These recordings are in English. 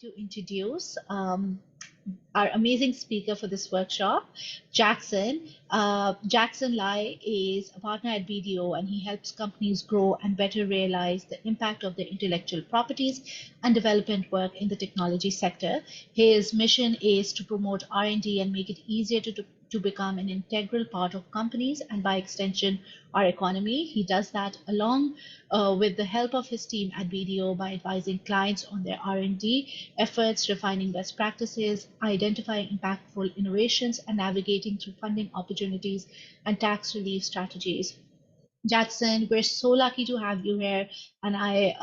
To introduce our amazing speaker for this workshop, Jackson. Jackson Lai is a partner at BDO and he helps companies grow and better realize the impact of their intellectual properties and development work in the technology sector. His mission is to promote R&D and make it easier to become an integral part of companies and by extension our economy. He does that along with the help of his team at BDO by advising clients on their R&D efforts, refining best practices, identifying impactful innovations, and navigating through funding opportunities and tax relief strategies. Jackson, we're so lucky to have you here, and I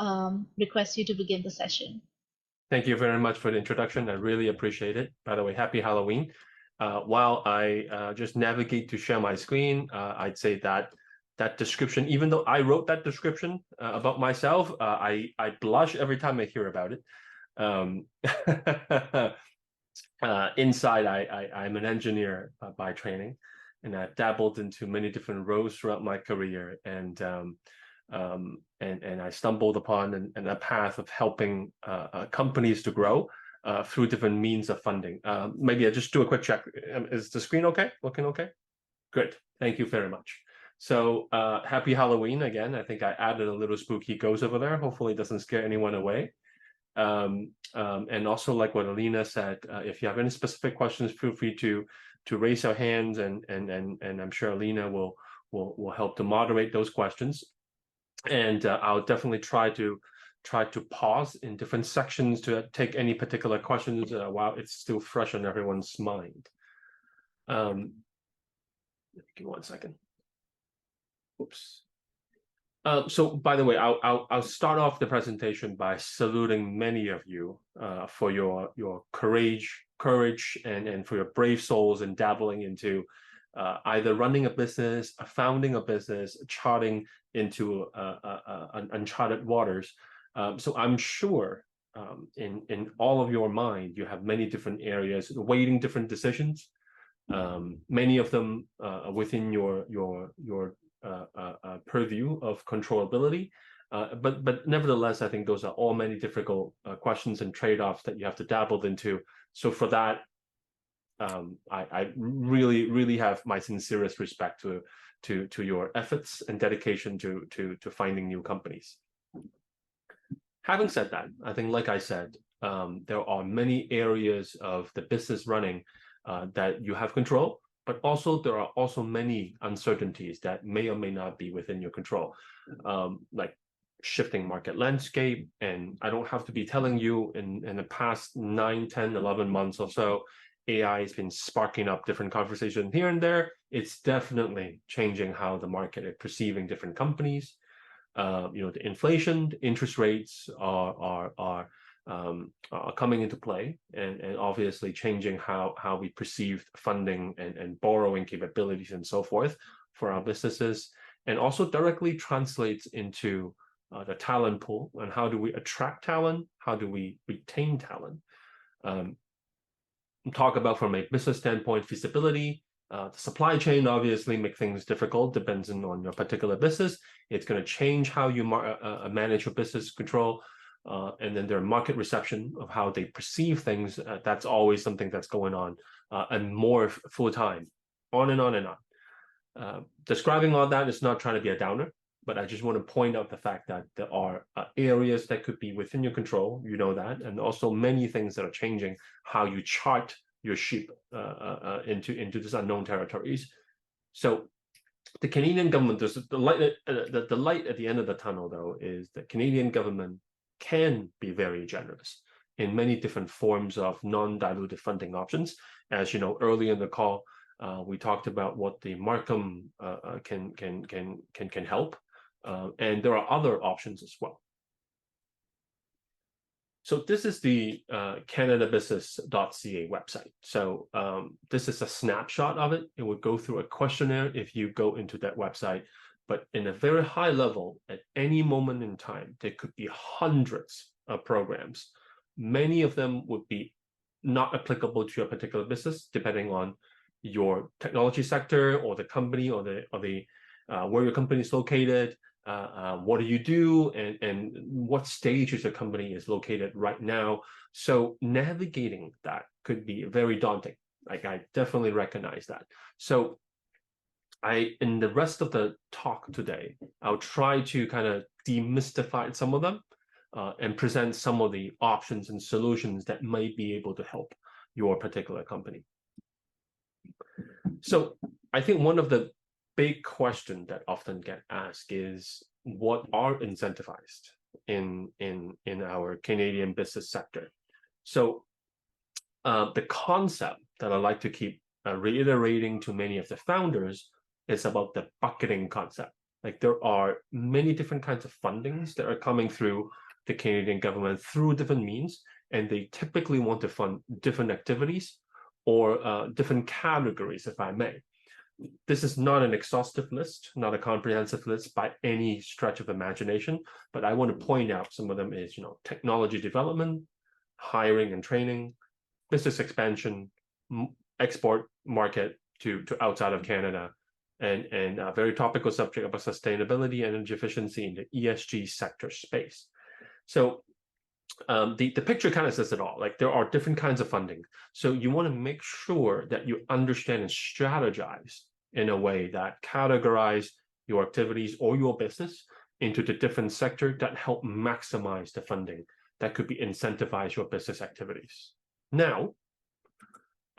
request you to begin the session. Thank you very much for the introduction. I really appreciate it. By the way, happy Halloween. While I just navigate to share my screen, I'd say that description, even though I wrote that description about myself, I blush every time I hear about it. Inside, I'm an engineer by training, and I've dabbled into many different roles throughout my career, and I stumbled upon a path of helping companies to grow through different means of funding. Maybe I just do a quick check. Is the screen okay? Looking okay? Good. Thank you very much. So happy Halloween again. I think I added a little spooky ghost over there. Hopefully it doesn't scare anyone away. And also, like what Alina said, if you have any specific questions, feel free to raise your hands, and I'm sure Alina will help to moderate those questions. And I'll definitely try to pause in different sections to take any particular questions while it's still fresh on everyone's mind. Give me 1 second. Oops. So, by the way, I'll start off the presentation by saluting many of you for your courage, and for your brave souls in dabbling into either running a business, founding a business, charting into uncharted waters. So I'm sure in all of your mind, you have many different areas awaiting different decisions. Many of them within your purview of controllability, but nevertheless, I think those are all many difficult questions and trade-offs that you have to dabble into. So for that, I really have my sincerest respect to your efforts and dedication to finding new companies. Having said that, I think, like I said, there are many areas of the business running that you have control, but also there are also many uncertainties that may or may not be within your control, like shifting market landscape. And I don't have to be telling you, in the past 9, 10, 11 months or so, AI has been sparking up different conversations here and there. It's definitely changing how the market is perceiving different companies. The inflation, the interest rates are coming into play, and obviously changing how we perceive funding and borrowing capabilities and so forth for our businesses, and also directly translates into the talent pool, and how do we attract talent, how do we retain talent. Talk about from a business standpoint, feasibility. The supply chain obviously make things difficult, depends on your particular business. It's going to change how you manage your business control. And then their market reception of how they perceive things, that's always something that's going on, and more full time, on and on and on. Describing all that is not trying to be a downer, but I just want to point out the fact that there are areas that could be within your control, that, and also many things that are changing how you chart your ship into these unknown territories. So the Canadian government, there's the light at the end of the tunnel, though, is the Canadian government can be very generous in many different forms of non-dilutive funding options. As you know, early in the call, we talked about what the Markham can help, and there are other options as well. So this is the canadabusiness.ca website. So this is a snapshot of it. It would go through a questionnaire if you go into that website. But in a very high level, at any moment in time, there could be hundreds of programs. Many of them would be not applicable to your particular business, depending on your technology sector or the company or the where your company is located. what do you do, and what stage is the company is located right now. So navigating that could be very daunting. Like, I definitely recognize that. So in the rest of the talk today, I'll try to kind of demystify some of them, and present some of the options and solutions that might be able to help your particular company. So I think one of the big questions that often get asked is, what are incentivized in our Canadian business sector? So the concept that I like to keep reiterating to many of the founders is about the bucketing concept. Like, there are many different kinds of fundings that are coming through the Canadian government through different means, and they typically want to fund different activities or different categories, if I may. This is not an exhaustive list, not a comprehensive list by any stretch of imagination, but I want to point out some of them is, technology development, hiring and training, business expansion, export market to outside of Canada, and a very topical subject about sustainability and energy efficiency in the ESG sector space. So the picture kind of says it all. Like, there are different kinds of funding. So you want to make sure that you understand and strategize in a way that categorize your activities or your business into the different sector that help maximize the funding that could be incentivize your business activities. Now,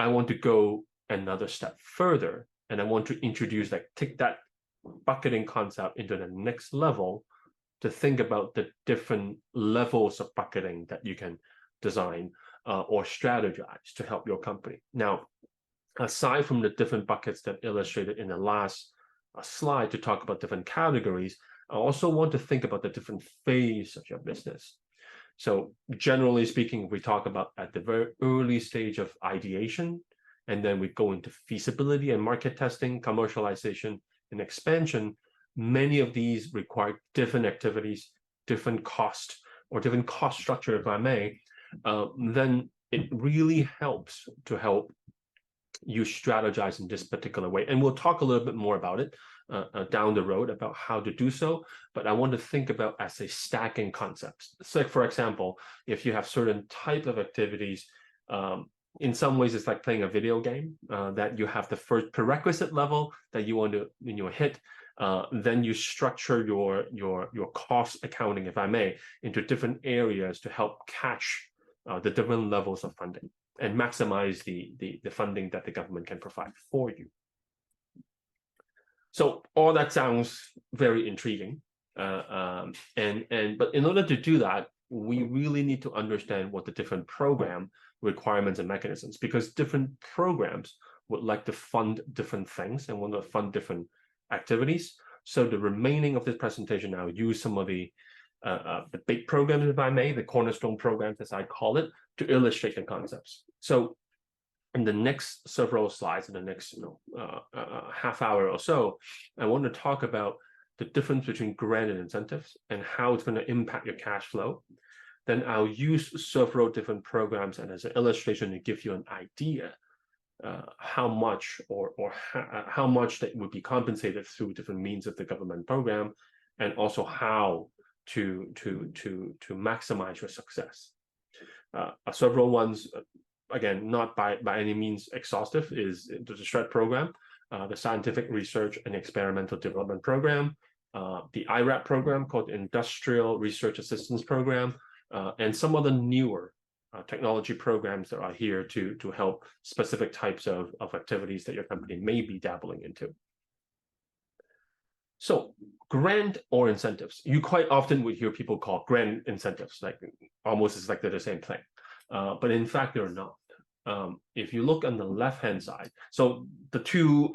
I want to go another step further, and I want to introduce, take that bucketing concept into the next level to think about the different levels of bucketing that you can design or strategize to help your company. Now, aside from the different buckets that illustrated in the last slide to talk about different categories, I also want to think about the different phase of your business. So generally speaking, we talk about at the very early stage of ideation, and then we go into feasibility and market testing, commercialization, and expansion. Many of these require different activities, different cost, or different cost structure, if I may. Then it really helps to help you strategize in this particular way. And we'll talk a little bit more about it down the road about how to do so. But I want to think about as a stacking concept. So, for example, if you have certain type of activities, in some ways it's like playing a video game, that you have the first prerequisite level that you want to hit. Then you structure your cost accounting, if I may, into different areas to help catch the different levels of funding and maximize the funding that the government can provide for you. So all that sounds very intriguing, but in order to do that, we really need to understand what the different program requirements and mechanisms, because different programs would like to fund different things and want to fund different activities. So the remaining of this presentation, I'll use some of the big programs, if I may, the cornerstone programs, as I call it, to illustrate the concepts. So in the next several slides, in the next half hour or so, I want to talk about the difference between grant and incentives and how it's going to impact your cash flow. Then I'll use several different programs and as an illustration to give you an idea how much or how much that would be compensated through different means of the government program, and also how to maximize your success. Several ones, again, not by any means exhaustive, is the SHRED program, the Scientific Research and Experimental Development Program, the IRAP program called Industrial Research Assistance Program, and some of the newer technology programs that are here to help specific types of activities that your company may be dabbling into. So grant or incentives, you quite often would hear people call grant incentives, like almost as like they're the same thing, but in fact they're not. If you look on the left-hand side, so the two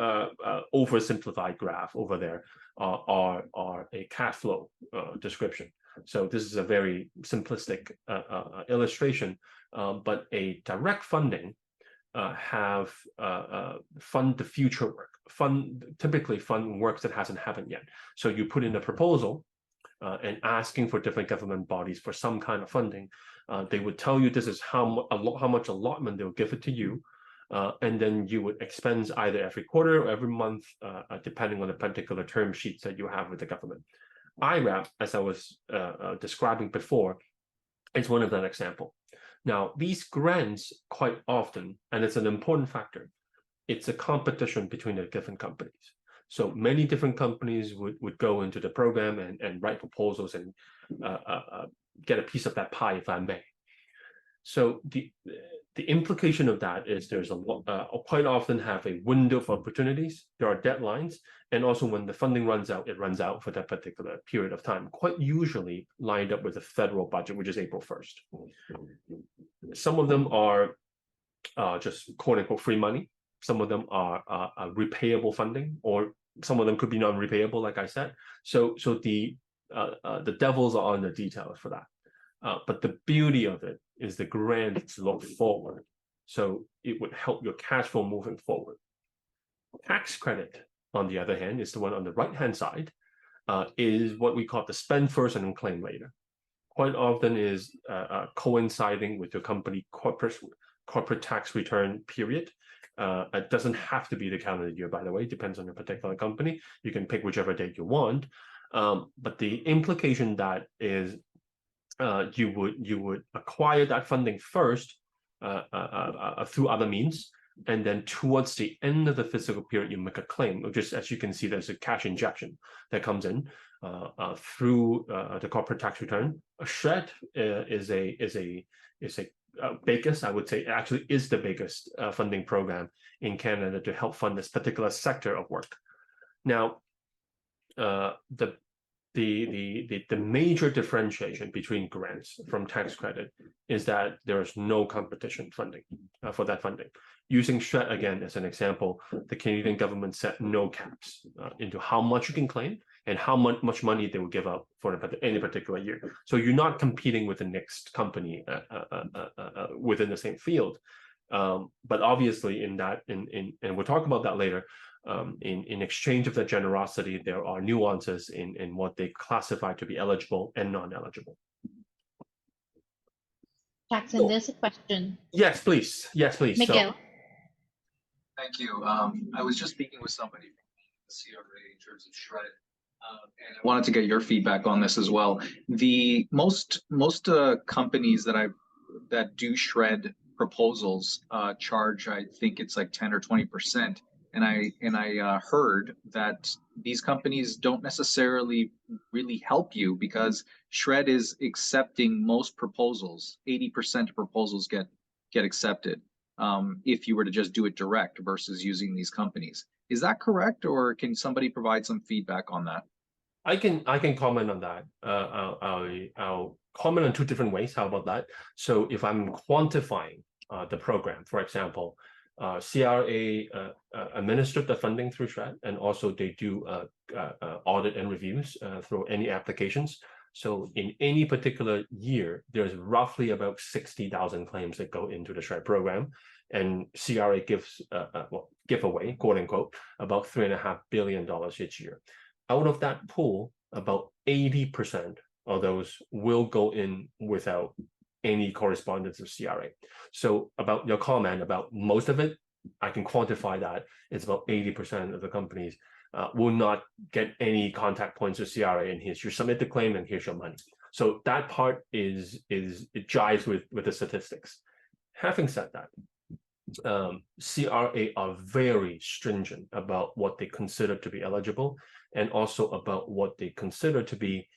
oversimplified graph over there are a cash flow description. So this is a very simplistic illustration, but a direct funding have fund the future work, typically fund works that hasn't happened yet. So you put in a proposal and asking for different government bodies for some kind of funding. They would tell you this is how much allotment they'll give it to you, and then you would expense either every quarter or every month, depending on the particular term sheets that you have with the government. IRAP, as I was describing before, is one of that example. Now, these grants quite often, and it's an important factor, it's a competition between the different companies. So many different companies would go into the program and write proposals and get a piece of that pie, if I may. So the implication of that is there's quite often have a window of opportunities. There are deadlines, and also when the funding runs out, it runs out for that particular period of time. Quite usually lined up with the federal budget, which is April 1st. Some of them are just quote unquote free money. Some of them are repayable funding, or some of them could be non-repayable, like I said. So the devils are on the details for that. But the beauty of it is the grants look forward. So it would help your cash flow moving forward. Tax credit, on the other hand, is the one on the right-hand side, is what we call the spend first and claim later. Quite often is coinciding with your company corporate tax return period. It doesn't have to be the calendar year, by the way, it depends on your particular company. You can pick whichever date you want. But the implication that is you would acquire that funding first through other means, and then towards the end of the fiscal period, you make a claim. Which is, as you can see, there's a cash injection that comes in through the corporate tax return. SHRED is a biggest, I would say, actually is the biggest funding program in Canada to help fund this particular sector of work. Now, the major differentiation between grants from tax credit is that there is no competition funding for that funding. Using SHRED again as an example, the Canadian government set no caps into how much you can claim and how much money they will give out for any particular year. So you're not competing with the next company within the same field. But obviously in that, and we'll talk about that later, in exchange of that generosity, there are nuances in what they classify to be eligible and non-eligible. Jackson, there's a question. Yes, please. Yes, please. Miguel. So, thank you. I was just speaking with somebody from the CRA in terms of SHRED, and I wanted to get your feedback on this as well. The most companies that do SHRED proposals charge, I think it's like 10 or 20%. And I heard that these companies don't necessarily really help you because SHRED is accepting most proposals. 80% of proposals get accepted if you were to just do it direct versus using these companies. Is that correct, or can somebody provide some feedback on that? I can comment on that. I'll comment on two different ways. How about that? So if I'm quantifying the program, for example, CRA administered the funding through SHRED, and also they do audit and reviews through any applications. So in any particular year, there's roughly about 60,000 claims that go into the SHRED program, and CRA gives give away, quote unquote, about $3.5 billion each year. Out of that pool, about 80% of those will go in without any correspondence of CRA. So about your comment about most of it, I can quantify that. It's about 80% of the companies will not get any contact points with CRA, and here's your submit the claim and here's your money. So that part it jives with the statistics. Having said that, CRA are very stringent about what they consider to be eligible, and also about what they consider to be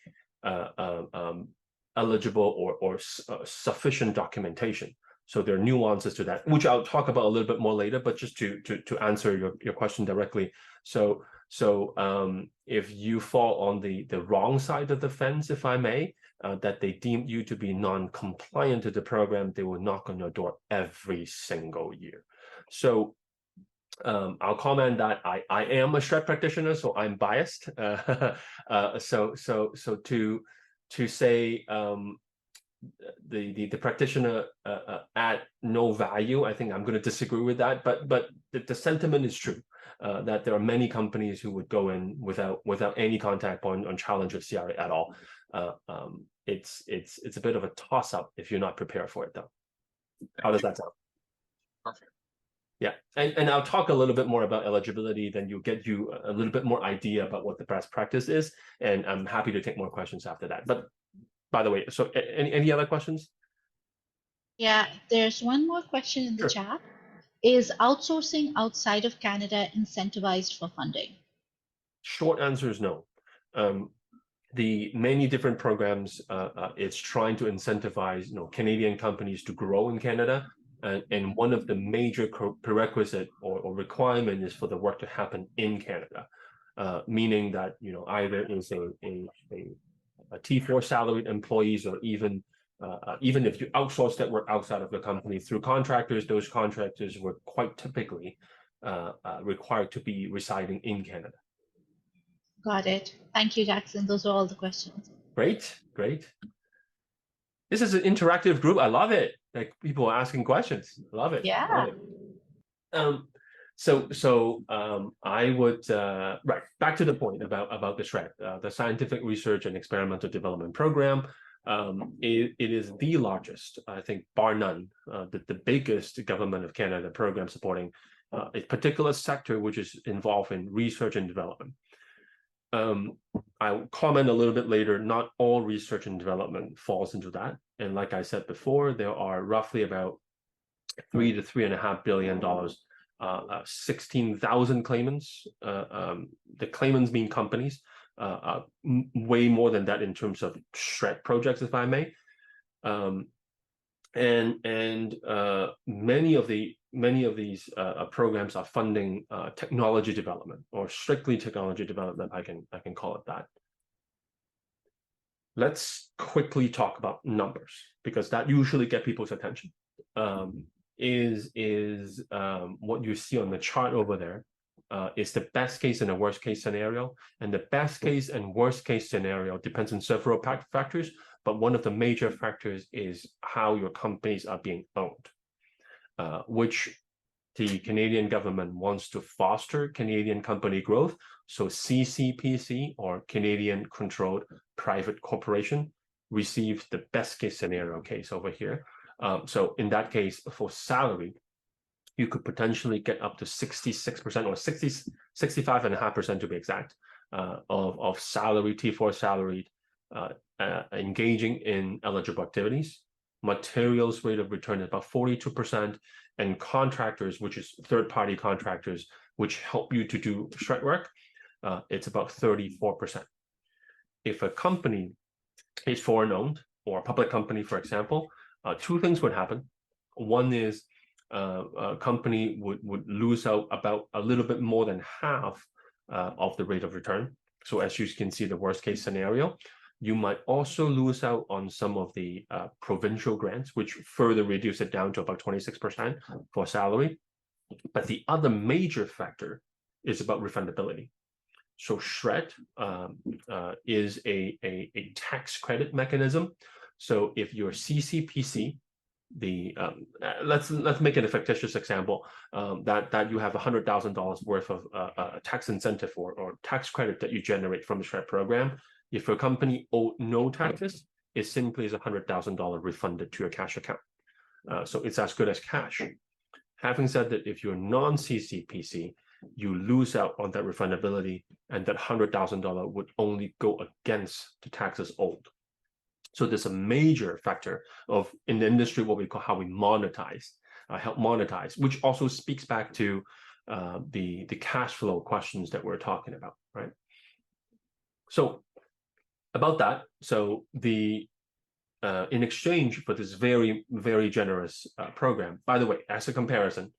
eligible or sufficient documentation. So there are nuances to that, which I'll talk about a little bit more later, but just to answer your question directly. So if you fall on the wrong side of the fence, if I may, that they deem you to be non-compliant to the program, they will knock on your door every single year. So I'll comment that I am a SHRED practitioner, so I'm biased. So to say the practitioner at no value, I think I'm going to disagree with that. But the sentiment is true, that there are many companies who would go in without any contact point on challenge with CRA at all. It's a bit of a toss up if you're not prepared for it, though. How does that sound? Perfect. Yeah, and I'll talk a little bit more about eligibility, then you'll get you a little bit more idea about what the best practice is, and I'm happy to take more questions after that. But by the way, so any other questions? Yeah, there's one more question in the Sure. chat. Is outsourcing outside of Canada incentivized for funding? Short answer is no. The many different programs, it's trying to incentivize Canadian companies to grow in Canada, and one of the major prerequisite or requirement is for the work to happen in Canada, meaning that either is a T4 salaried employees, or even if you outsource that work outside of the company through contractors, those contractors were quite typically required to be residing in Canada. Got it. Thank you, Jackson. Those are all the questions. Great, great. This is an interactive group. I love it. Like, people are asking questions. Love it. Yeah. Love it. So I would right back to the point about the SHRED, the Scientific Research and Experimental Development Program. It is the largest, I think, bar none, the biggest government of Canada program supporting a particular sector which is involved in research and development. I'll comment a little bit later, not all research and development falls into that. And like I said before, there are roughly about $3 to $3.5 billion, 16,000 claimants, the claimants being companies, way more than that in terms of SHRED projects, if I may. And many of these programs are funding technology development, or strictly technology development. I can call it that. Let's quickly talk about numbers, because that usually get people's attention. Is what you see on the chart over there is the best case and the worst case scenario. And the best case and worst case scenario depends on several factors, but one of the major factors is how your companies are being owned, which the Canadian government wants to foster Canadian company growth. So CCPC, or Canadian Controlled Private Corporation, receives the best case scenario case over here. So in that case, for salary, you could potentially get up to 66% or 65.5% to be exact, of salary, T4 salaried, engaging in eligible activities. Materials rate of return is about 42%, and contractors, which is third-party contractors, which help you to do SHRED work, it's about 34%. If a company is foreign-owned, or a public company, for example, two things would happen. One is a company would lose out about a little bit more than half of the rate of return. So as you can see, the worst case scenario. You might also lose out on some of the provincial grants, which further reduce it down to about 26% for salary. But the other major factor is about refundability. So SHRED is a tax credit mechanism. So if you're CCPC, let's make it a fictitious example, that you have $100,000 worth of tax incentive or tax credit that you generate from the SHRED program. If your company owed no taxes, it simply is $100,000 refunded to your cash account. So it's as good as cash. Having said that, if you're non-CCPC, you lose out on that refundability, and that $100,000 would only go against the taxes owed. So there's a major factor in the industry what we call how we monetize, help monetize, which also speaks back to the cash flow questions that we're talking about, right? So about that, so in exchange for this very, very generous program, by the way, as a comparison,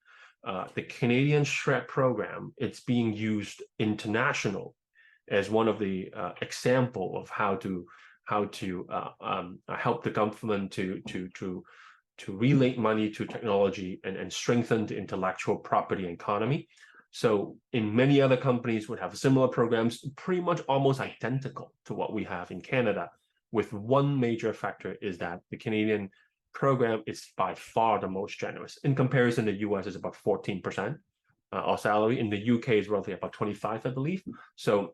the Canadian SHRED program, it's being used international as one of the example of how to help the government to relate money to technology and strengthen the intellectual property economy. So in many other companies would have similar programs, pretty much almost identical to what we have in Canada, with one major factor is that the Canadian program is by far the most generous. In comparison, the US is about 14% of salary. In the UK is roughly about 25%, I believe. So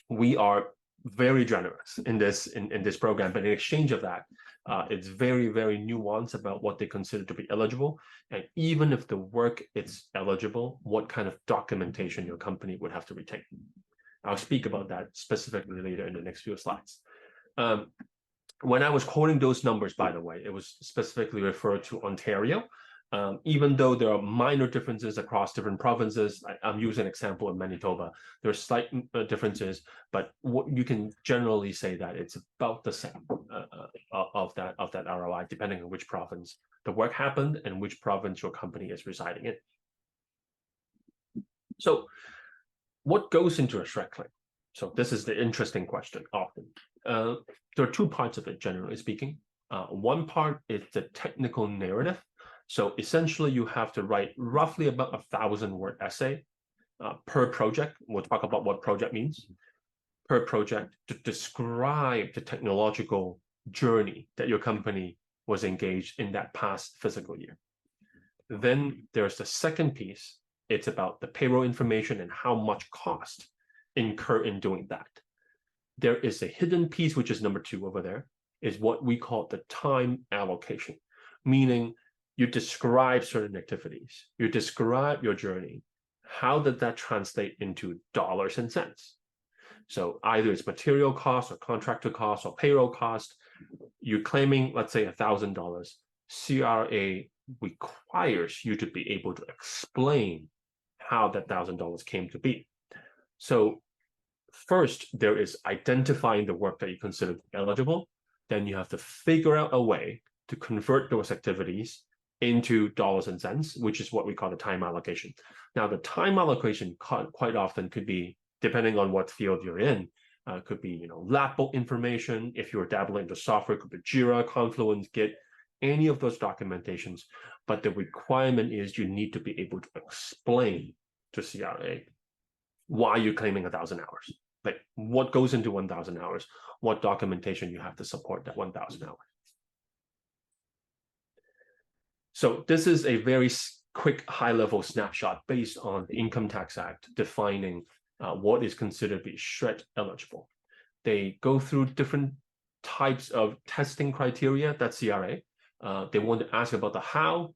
we are very generous in this program, but in exchange of that, it's very, very nuanced about what they consider to be eligible. And even if the work is eligible, what kind of documentation your company would have to retain. I'll speak about that specifically later in the next few slides. When I was quoting those numbers, by the way, it was specifically referred to Ontario. Even though there are minor differences across different provinces, I'm using an example in Manitoba, there are slight differences, but what you can generally say that it's about the same of that ROI, depending on which province the work happened and which province your company is residing in. So what goes into a SHRED claim? So this is the interesting question often. There are two parts of it, generally speaking. One part is the technical narrative. So essentially, you have to write roughly about 1,000-word essay per project. We'll talk about what project means per project to describe the technological journey that your company was engaged in that past fiscal year. Then there's the second piece. It's about the payroll information and how much cost incur in doing that. There is a hidden piece, which is number 2 over there, is what we call the time allocation, meaning you describe certain activities, you describe your journey. How did that translate into dollars and cents? So either it's material cost or contractor cost or payroll cost. You're claiming, let's say, $1,000. CRA requires you to be able to explain how that $1,000 came to be. So first, there is identifying the work that you consider eligible. Then you have to figure out a way to convert those activities into dollars and cents, which is what we call the time allocation. Now, the time allocation quite often could be, depending on what field you're in, could be lab book information. If you're dabbling into software, it could be Jira, Confluence, Git, any of those documentations. But the requirement is you need to be able to explain to CRA why you're claiming 1,000 hours. Like what goes into 1,000 hours, what documentation you have to support that 1,000 hours. So this is a very quick high-level snapshot based on the Income Tax Act defining what is considered to be SHRED eligible. They go through different types of testing criteria, that's CRA. They want to ask about the how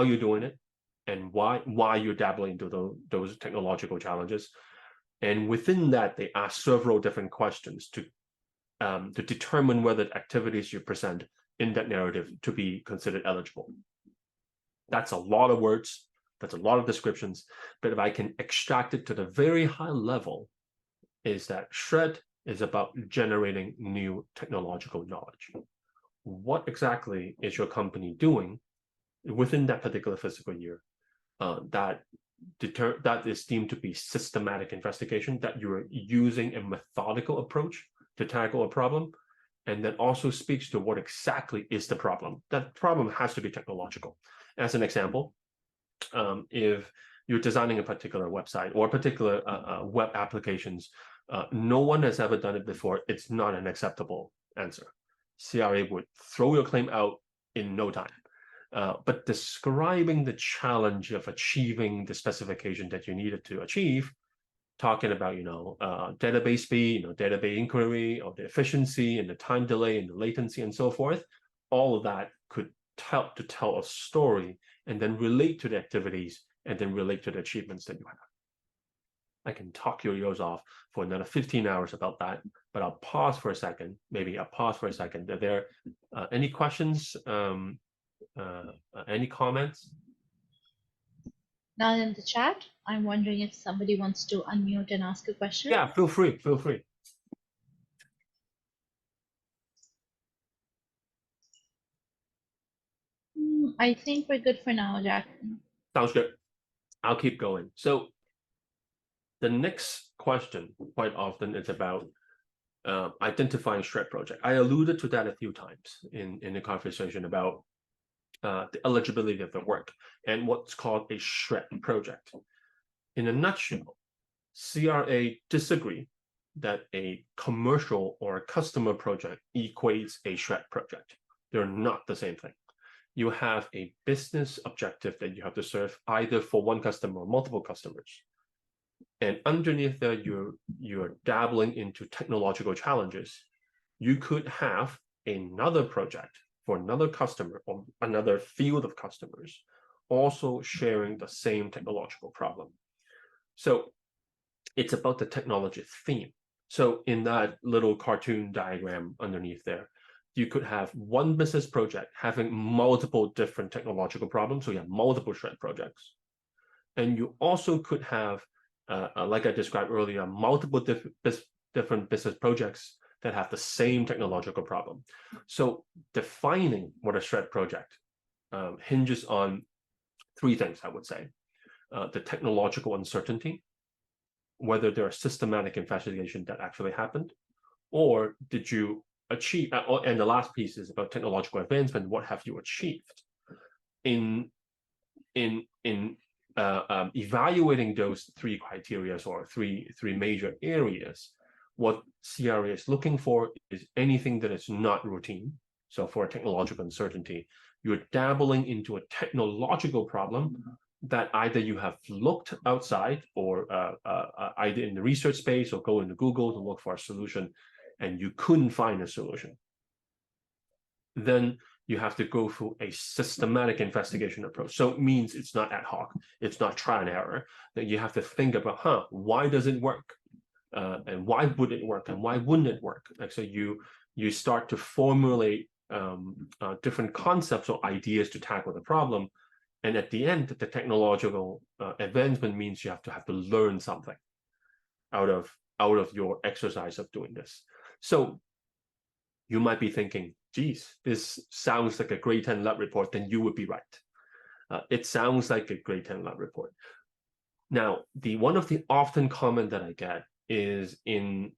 you're doing it, and why you're dabbling into those technological challenges. And within that, they ask several different questions to determine whether the activities you present in that narrative to be considered eligible. That's a lot of words, that's a lot of descriptions, but if I can extract it to the very high level, is that SHRED is about generating new technological knowledge. What exactly is your company doing within that particular fiscal year that is deemed to be systematic investigation, that you're using a methodical approach to tackle a problem, and that also speaks to what exactly is the problem. That problem has to be technological. As an example, if you're designing a particular website or particular web applications, no one has ever done it before, it's not an acceptable answer. CRA would throw your claim out in no time. But describing the challenge of achieving the specification that you needed to achieve, talking about database speed, database inquiry, or the efficiency and the time delay and the latency and so forth, all of that could help to tell a story and then relate to the activities and then relate to the achievements that you have. I can talk your ears off for another 15 hours about that, but I'll pause for a second. Maybe I'll pause for a second. Are there any questions? Any comments? Now in the chat, I'm wondering if somebody wants to unmute and ask a question. Yeah, feel free, feel free. I think we're good for now, Jack. Sounds good. I'll keep going. So the next question quite often is about identifying SHRED project. I alluded to that a few times in the conversation about the eligibility of the work and what's called a SHRED project. In a nutshell, CRA disagree that a commercial or a customer project equates a SHRED project. They're not the same thing. You have a business objective that you have to serve either for one customer or multiple customers. and underneath that you're dabbling into technological challenges, you could have another project for another customer or another field of customers also sharing the same technological problem. So it's about the technology theme. So in that little cartoon diagram underneath there, you could have one business project having multiple different technological problems. So you have multiple shred projects. And you also could have, like I described earlier, multiple different business projects that have the same technological problem. So defining what a shred project hinges on three things, I would say. The technological uncertainty, whether there are systematic investigation that actually happened, or did you achieve, and the last piece is about technological advancement, what have you achieved? In evaluating those three criteria or three major areas, what CRA is looking for is anything that is not routine. So for technological uncertainty, you're dabbling into a technological problem that either you have looked outside or either in the research space or go into Google to look for a solution and you couldn't find a solution. Then you have to go through a systematic investigation approach. So it means it's not ad hoc, it's not trial and error, that you have to think about, why does it work? And why would it work? And why wouldn't it work? Like, so you start to formulate different concepts or ideas to tackle the problem. And at the end, the technological advancement means you have to learn something out of your exercise of doing this. So you might be thinking, geez, this sounds like a grade 10 lab report, then you would be right. It sounds like a grade 10 lab report. Now, one of the often comment that I get is in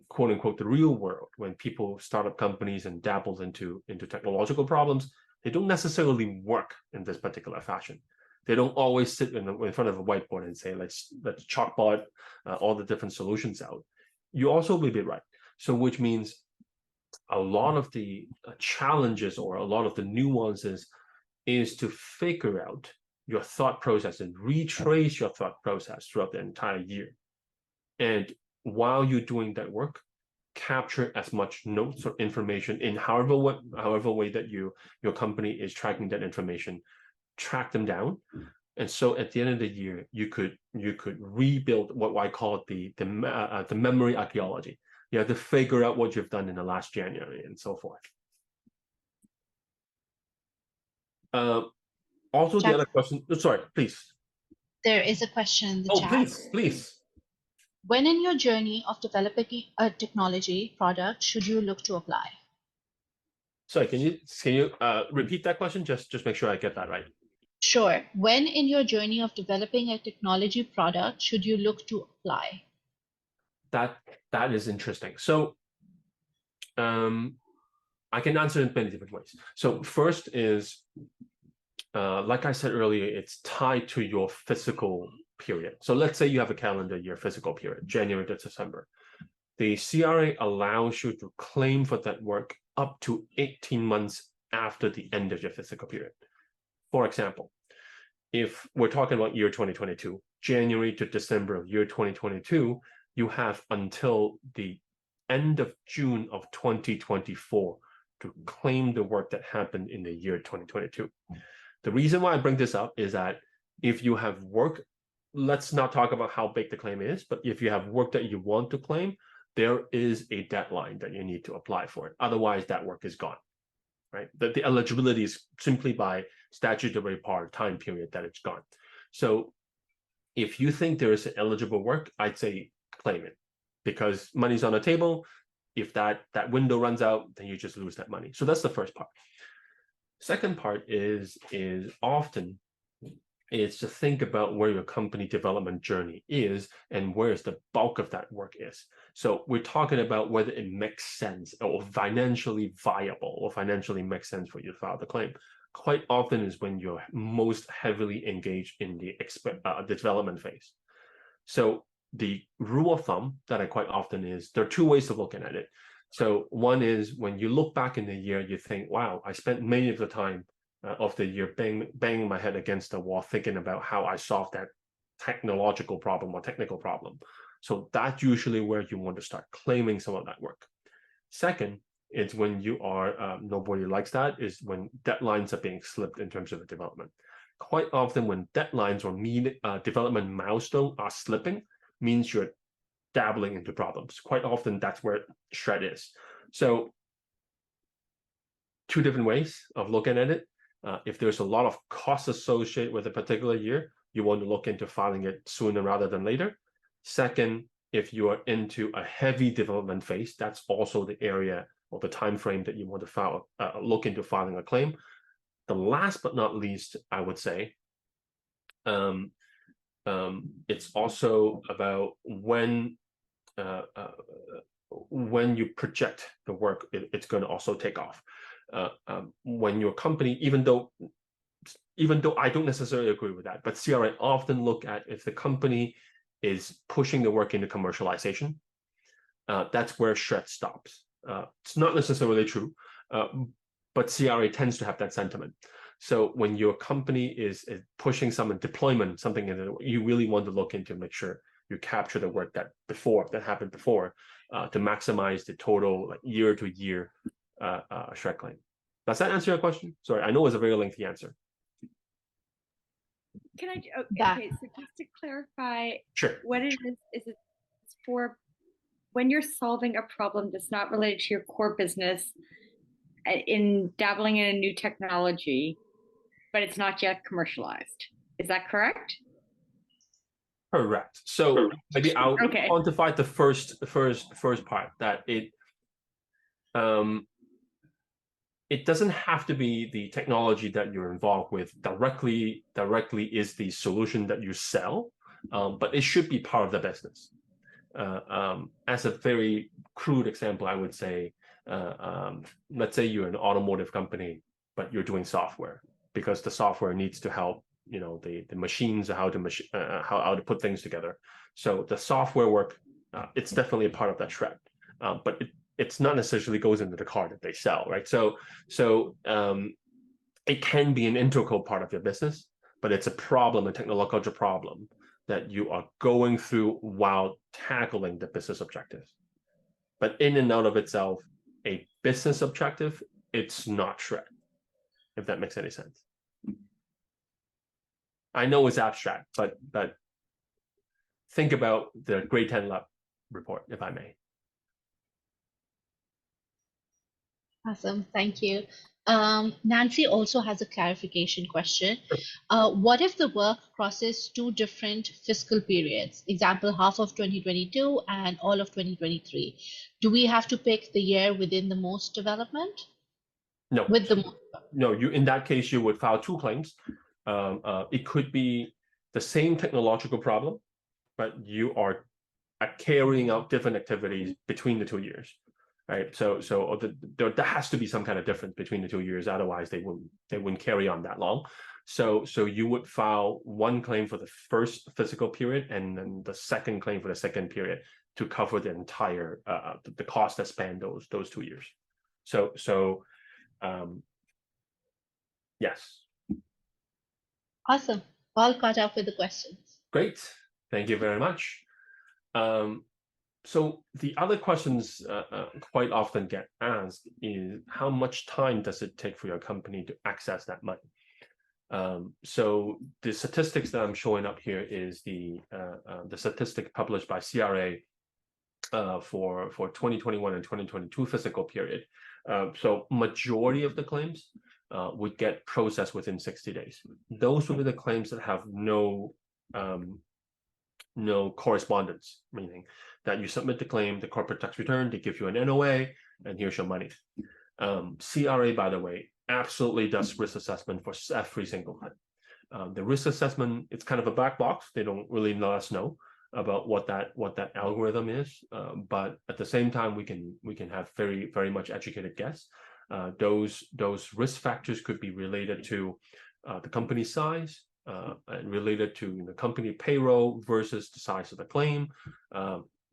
quote unquote the real world, when people start up companies and dabble into technological problems, they don't necessarily work in this particular fashion. They don't always sit in front of a whiteboard and say, let's chalkboard all the different solutions out. You also will be right. So which means a lot of the challenges or a lot of the nuances is to figure out your thought process and retrace your thought process throughout the entire year. And while you're doing that work, capture as much notes or information in however way that your company is tracking that information, track them down. And so at the end of the year, you could rebuild what I call the memory archaeology. You have to figure out what you've done in the last January and so forth. Also, the other question, sorry, please. There is a question in the chat. Please. When in your journey of developing a technology product should you look to apply? Sorry, can you repeat that question? Just make sure I get that right. Sure. When in your journey of developing a technology product should you look to apply? That is interesting. So I can answer in many different ways. So first is, like I said earlier, it's tied to your physical period. So let's say you have a calendar year physical period, January to December. The CRA allows you to claim for that work up to 18 months after the end of your physical period. For example, if we're talking about year 2022, January to December of year 2022, you have until the end of June of 2024 to claim the work that happened in the year 2022. The reason why I bring this up is that if you have work, let's not talk about how big the claim is, but if you have work that you want to claim, there is a deadline that you need to apply for it. Otherwise, that work is gone, right? The eligibility is simply by statutory part time period that it's gone. So if you think there is eligible work, I'd say claim it, because money's on the table. If that window runs out, then you just lose that money. So that's the first part. Second part is often is to think about where your company development journey is and where's the bulk of that work is. So we're talking about whether it makes sense or financially viable or financially makes sense for you to file the claim. Quite often is when you're most heavily engaged in the development phase. So the rule of thumb that I quite often is, there are two ways of looking at it. So one is when you look back in the year, you think, wow, I spent many of the time of the year banging my head against the wall, thinking about how I solved that technological problem or technical problem. So that's usually where you want to start claiming some of that work. Second, it's when you are, nobody likes that, is when deadlines are being slipped in terms of the development. Quite often when deadlines or development milestones are slipping, means you're dabbling into problems. Quite often that's where shred is. So two different ways of looking at it. If there's a lot of costs associated with a particular year, you want to look into filing it sooner rather than later. Second, if you are into a heavy development phase, that's also the area or the time frame that you want to file, look into filing a claim. The last but not least, I would say, it's also about when you project the work, it's going to also take off. When your company, even though I don't necessarily agree with that, but CRA often look at if the company is pushing the work into commercialization, that's where shred stops. It's not necessarily true, but CRA tends to have that sentiment. So when your company is pushing some deployment, something in it, you really want to look into make sure you capture the work that happened before, to maximize the total year-to-year shred claim. Does that answer your question? Sorry, I know it's a very lengthy answer. Can I? Okay, so just to clarify, sure, what it is it for when you're solving a problem that's not related to your core business, in dabbling in a new technology, but it's not yet commercialized. Is that correct? Correct. So maybe I'll quantify the first part, that it doesn't have to be the technology that you're involved with directly is the solution that you sell, but it should be part of the business. As a very crude example, I would say, let's say you're an automotive company, but you're doing software, because the software needs to help, the machines, how to put things together. So the software work, it's definitely a part of that shred, but it's not necessarily goes into the car that they sell, right? So it can be an integral part of your business, but it's a problem, a technological problem that you are going through while tackling the business objectives. But in and out of itself, a business objective, it's not shred, if that makes any sense. I know it's abstract, but think about the Grade 10 Lab report, if I may. Awesome, thank you. Nancy also has a clarification question. What if the work crosses two different fiscal periods? Example, half of 2022 and all of 2023. Do we have to pick the year within the most development? No. With the most. No, in that case, you would file two claims. It could be the same technological problem, but you are carrying out different activities between the 2 years. Right, so there has to be some kind of difference between the 2 years, otherwise they wouldn't carry on that long. So you would file one claim for the first fiscal period, and then the second claim for the second period to cover the entire the cost that span those 2 years. So yes. Awesome, all caught up with the questions. Great, thank you very much. So the other questions quite often get asked is, how much time does it take for your company to access that money? So the statistics that I'm showing up here is the statistic published by CRA for 2021 and 2022 fiscal period. So majority of the claims would get processed within 60 days. Those would be the claims that have no correspondence, meaning that you submit the claim, the corporate tax return, they give you an NOA, and here's your money. CRA, by the way, absolutely does risk assessment for every single claim. The risk assessment, it's kind of a black box. They don't really let us know about what that algorithm is, but at the same time, we can have very, very much educated guess. Those risk factors could be related to the company size, and related to the company payroll versus the size of the claim.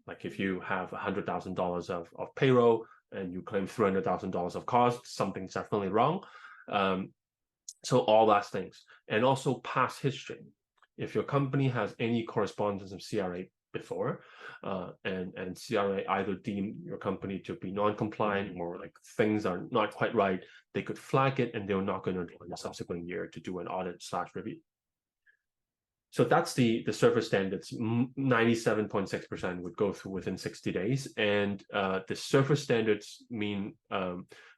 Like if you have $100,000 of payroll and you claim $300,000 of cost, something's definitely wrong. So all those things, and also past history. If your company has any correspondence of CRA before, and CRA either deem your company to be non-compliant or like things are not quite right, they could flag it and they're not going to do in the subsequent year to do an audit/review. So that's the surface standards. 97.6% would go through within 60 days, and the surface standards mean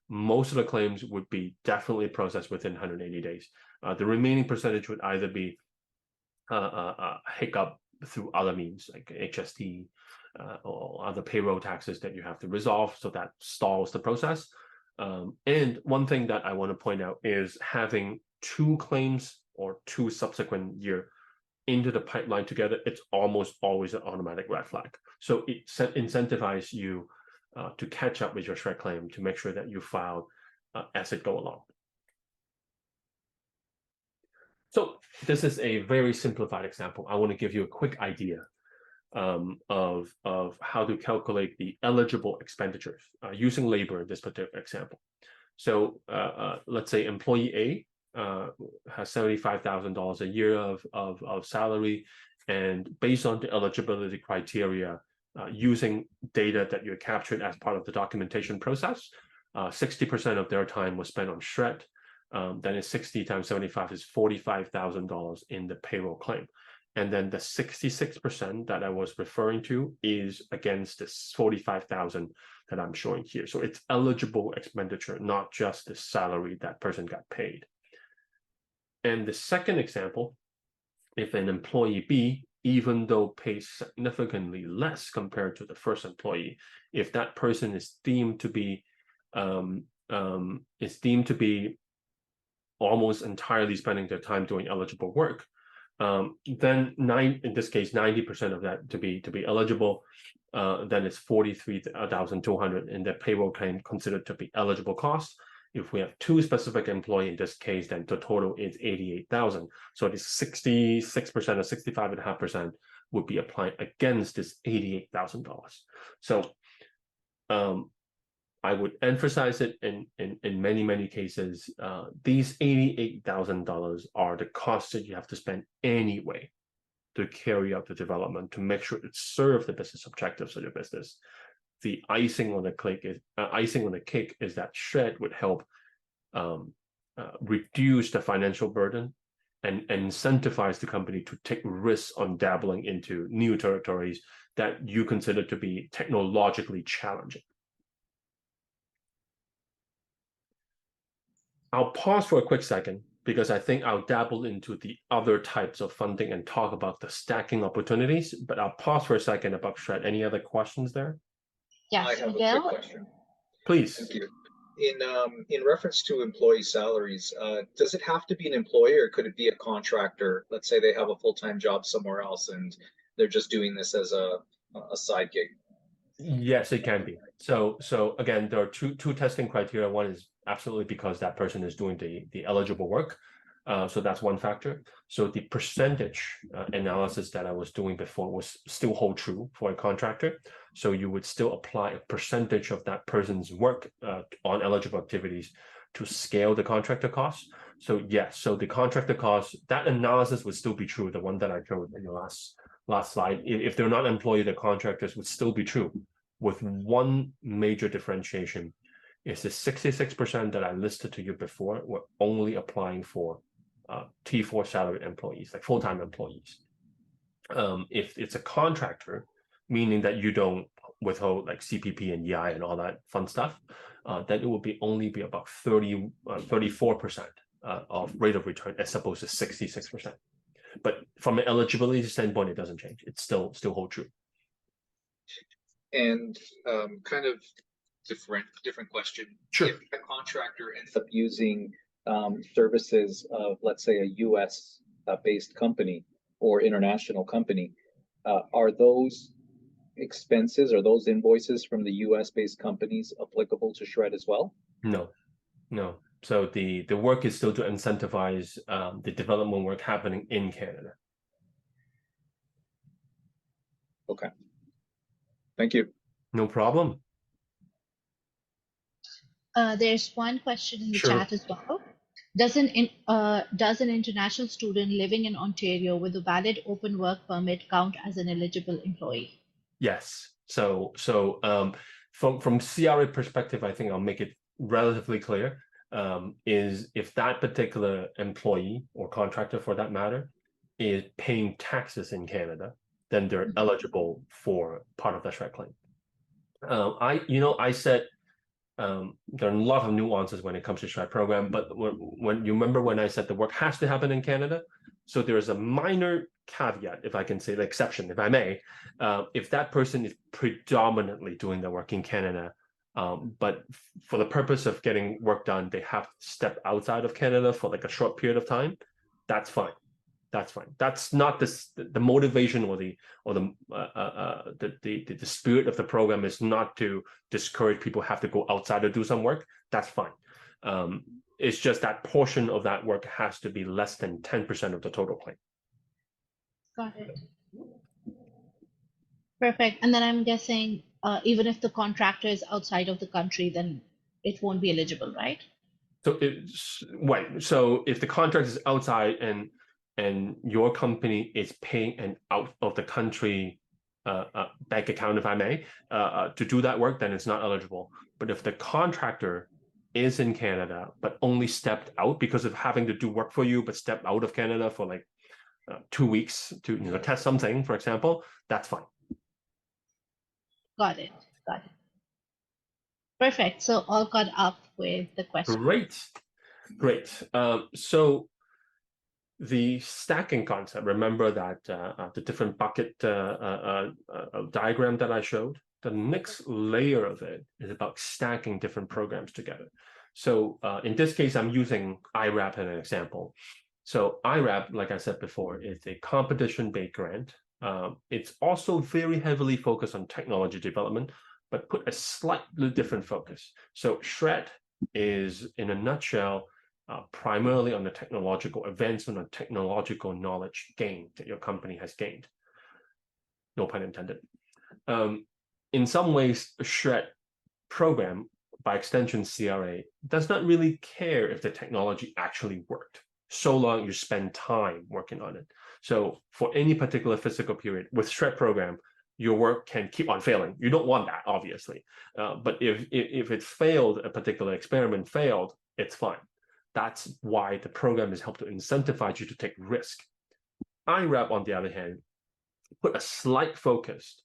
most of the claims would be definitely processed within 180 days. The remaining percentage would either be hiccup through other means like HST or other payroll taxes that you have to resolve, so that stalls the process. And one thing that I want to point out is having 2 claims or 2 subsequent year into the pipeline together, it's almost always an automatic red flag. So it incentivizes you to catch up with your SHRED claim to make sure that you file as it go along. So this is a very simplified example. I want to give you a quick idea of how to calculate the eligible expenditures using labor in this particular example. So let's say employee A has $75,000 a year of salary, and based on the eligibility criteria, using data that you captured as part of the documentation process, 60% of their time was spent on SHRED. Then it's 60 times 75 is $45,000 in the payroll claim. And then the 66% that I was referring to is against this 45,000 that I'm showing here. So it's eligible expenditure, not just the salary that person got paid. And the second example, if an employee B, even though pays significantly less compared to the first employee, if that person is deemed to be almost entirely spending their time doing eligible work, then in this case 90% of that to be eligible, then it's 43,200 in the payroll claim considered to be eligible costs. If we have 2 specific employees in this case, then the total is 88,000. So it is 66% or 65.5% would be applied against this $88,000. So I would emphasize it in many cases. These $88,000 are the costs that you have to spend anyway to carry out the development to make sure it serves the business objectives of your business. The icing on the cake is that SHRED would help reduce the financial burden and incentivize the company to take risks on dabbling into new territories that you consider to be technologically challenging. I'll pause for a quick second because I think I'll dabble into the other types of funding and talk about the stacking opportunities, but I'll pause for a second about SHRED. Any other questions there? Yes, I have Miguel? a quick question. Please. Thank you. In reference to employee salaries, does it have to be an employer or could it be a contractor? Let's say they have a full-time job somewhere else and they're just doing this as a side gig. Yes, it can be. So again, there are two testing criteria. One is absolutely because that person is doing the eligible work. So that's one factor. So the percentage analysis that I was doing before was still hold true for a contractor. So you would still apply a percentage of that person's work on eligible activities to scale the contractor costs. So yes, so the contractor costs, that analysis would still be true. The one that I showed in the last slide, if they're not employee, the contractors would still be true, with one major differentiation is the 66% that I listed to you before were only applying for T4 salaried employees, like full-time employees. If it's a contractor, meaning that you don't withhold like CPP and EI and all that fun stuff, then it will only be about 34% of rate of return as opposed to 66%. But from an eligibility standpoint, it doesn't change. It's still hold true. And kind of different question. Sure. If a contractor ends up using services of, let's say, a US based company or international company, are those expenses or those invoices from the US based companies applicable to SHRED as well? No. So the work is still to incentivize the development work happening in Canada. Okay. Thank you. No problem. There's one question in the Sure. chat as well. Does an international student living in Ontario with a valid open work permit count as an eligible employee? Yes. From CRA perspective, I think I'll make it relatively clear. Is if that particular employee or contractor, for that matter, is paying taxes in Canada, then they're eligible for part of the SHRED claim. I said there are a lot of nuances when it comes to SHRED program, but when you remember when I said the work has to happen in Canada, so there is a minor caveat, if I can say the exception, if I may, if that person is predominantly doing the work in Canada, but for the purpose of getting work done, they have to step outside of Canada for like a short period of time, that's fine. That's fine. That's not the motivation or the spirit of the program is not to discourage people have to go outside to do some work. That's fine. It's just that portion of that work has to be less than 10% of the total claim. Got it. Perfect. And then I'm guessing even if the contractor is outside of the country, then it won't be eligible, right? So it's right. So if the contract is outside and your company is paying an out of the country bank account, if I may, to do that work, then it's not eligible. But if the contractor is in Canada but only stepped out because of having to do work for you, but stepped out of Canada for like 2 weeks to test something, for example, that's fine. Got it. Got it. Perfect. So all caught up with the question. Great. So the stacking concept, remember that the different bucket diagram that I showed? The next layer of it is about stacking different programs together. So in this case, I'm using IRAP as an example. So IRAP, like I said before, is a competition-based grant. It's also very heavily focused on technology development, but put a slightly different focus. So SHRED is, in a nutshell, primarily on the technological advancement or technological knowledge gain that your company has gained. No pun intended. In some ways, a SHRED program, by extension CRA, does not really care if the technology actually worked, so long you spend time working on it. So for any particular physical period, with SHRED program, your work can keep on failing. You don't want that, obviously. But if it failed, a particular experiment failed, it's fine. That's why the program is helped to incentivize you to take risk. IRAP, on the other hand, put a slight focus,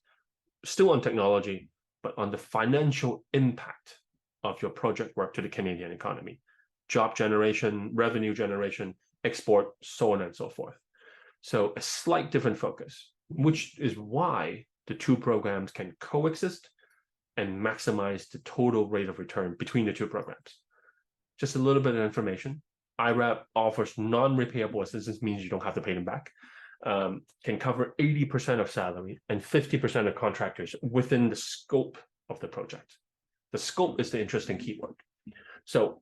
still on technology, but on the financial impact of your project work to the Canadian economy, job generation, revenue generation, export, so on and so forth. So a slight different focus, which is why the two programs can coexist and maximize the total rate of return between the two programs. Just a little bit of information. IRAP offers non-repayable assistance, means you don't have to pay them back, can cover 80% of salary and 50% of contractors within the scope of the project. The scope is the interesting keyword. So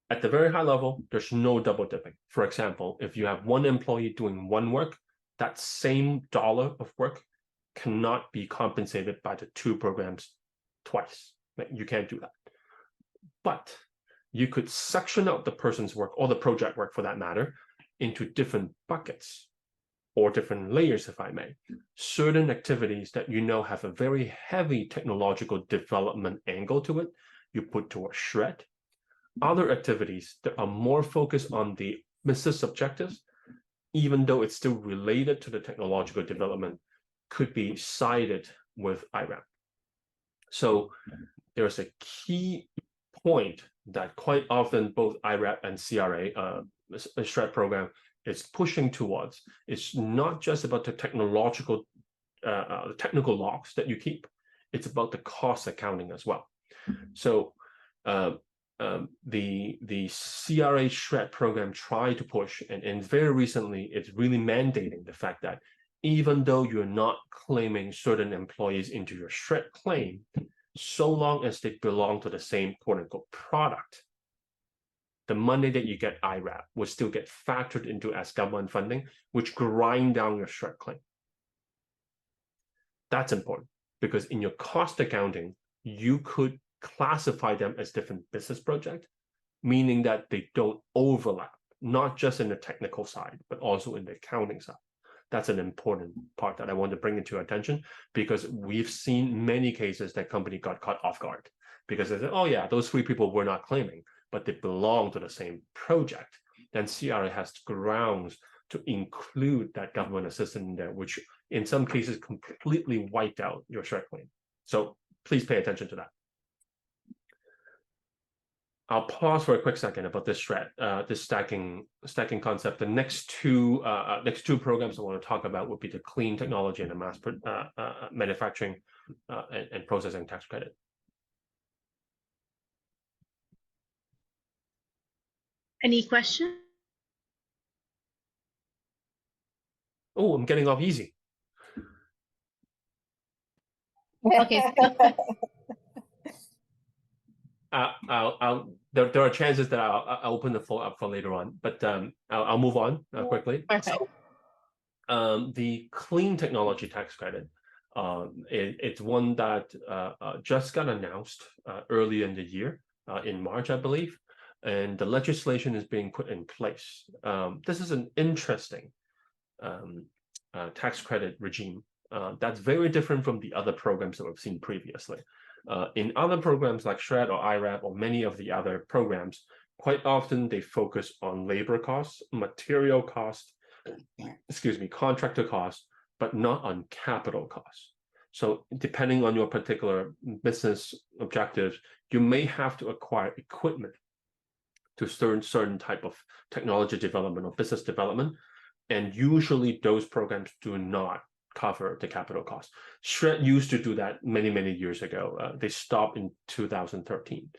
at the very high level, there's no double dipping. For example, if you have one employee doing one work, that same dollar of work cannot be compensated by the two programs twice. You can't do that. But you could section out the person's work, or the project work for that matter, into different buckets or different layers, if I may. Certain activities that you know have a very heavy technological development angle to it, you put towards SHRED. Other activities that are more focused on the business objectives, even though it's still related to the technological development, could be sided with IRAP. So there's a key point that quite often both IRAP and CRA, a SHRED program, is pushing towards. It's not just about the technical logs that you keep. It's about the cost accounting as well. So the CRA SHRED program tried to push, and very recently, it's really mandating the fact that even though you're not claiming certain employees into your SHRED claim, so long as they belong to the same quote-unquote product, the money that you get IRAP will still get factored into as government funding, which grind down your SHRED claim. That's important because in your cost accounting, you could classify them as different business projects, meaning that they don't overlap, not just in the technical side, but also in the accounting side. That's an important part that I want to bring into your attention, because we've seen many cases that company got caught off guard because they said, oh yeah, those 3 people were not claiming, but they belong to the same project. Then CRA has grounds to include that government assistance in there, which in some cases completely wiped out your SHRED claim. So please pay attention to that. I'll pause for a quick second about this SHRED, this stacking concept. The next two programs I want to talk about would be the clean technology and the mass manufacturing and processing tax credit. Any questions? Oh, I'm getting off easy. Okay. There are chances that I'll open the floor up for later on, but I'll move on quickly. Perfect. So, the clean technology tax credit, it's one that just got announced early in the year, in March, I believe, and the legislation is being put in place. This is an interesting tax credit regime that's very different from the other programs that we've seen previously. In other programs like SHRED or IRAP or many of the other programs, quite often they focus on labor costs, material costs, contractor costs, but not on capital costs. So depending on your particular business objectives, you may have to acquire equipment to certain type of technology development or business development. And usually those programs do not cover the capital cost. SHRED used to do that many, many years ago. They stopped in 2013.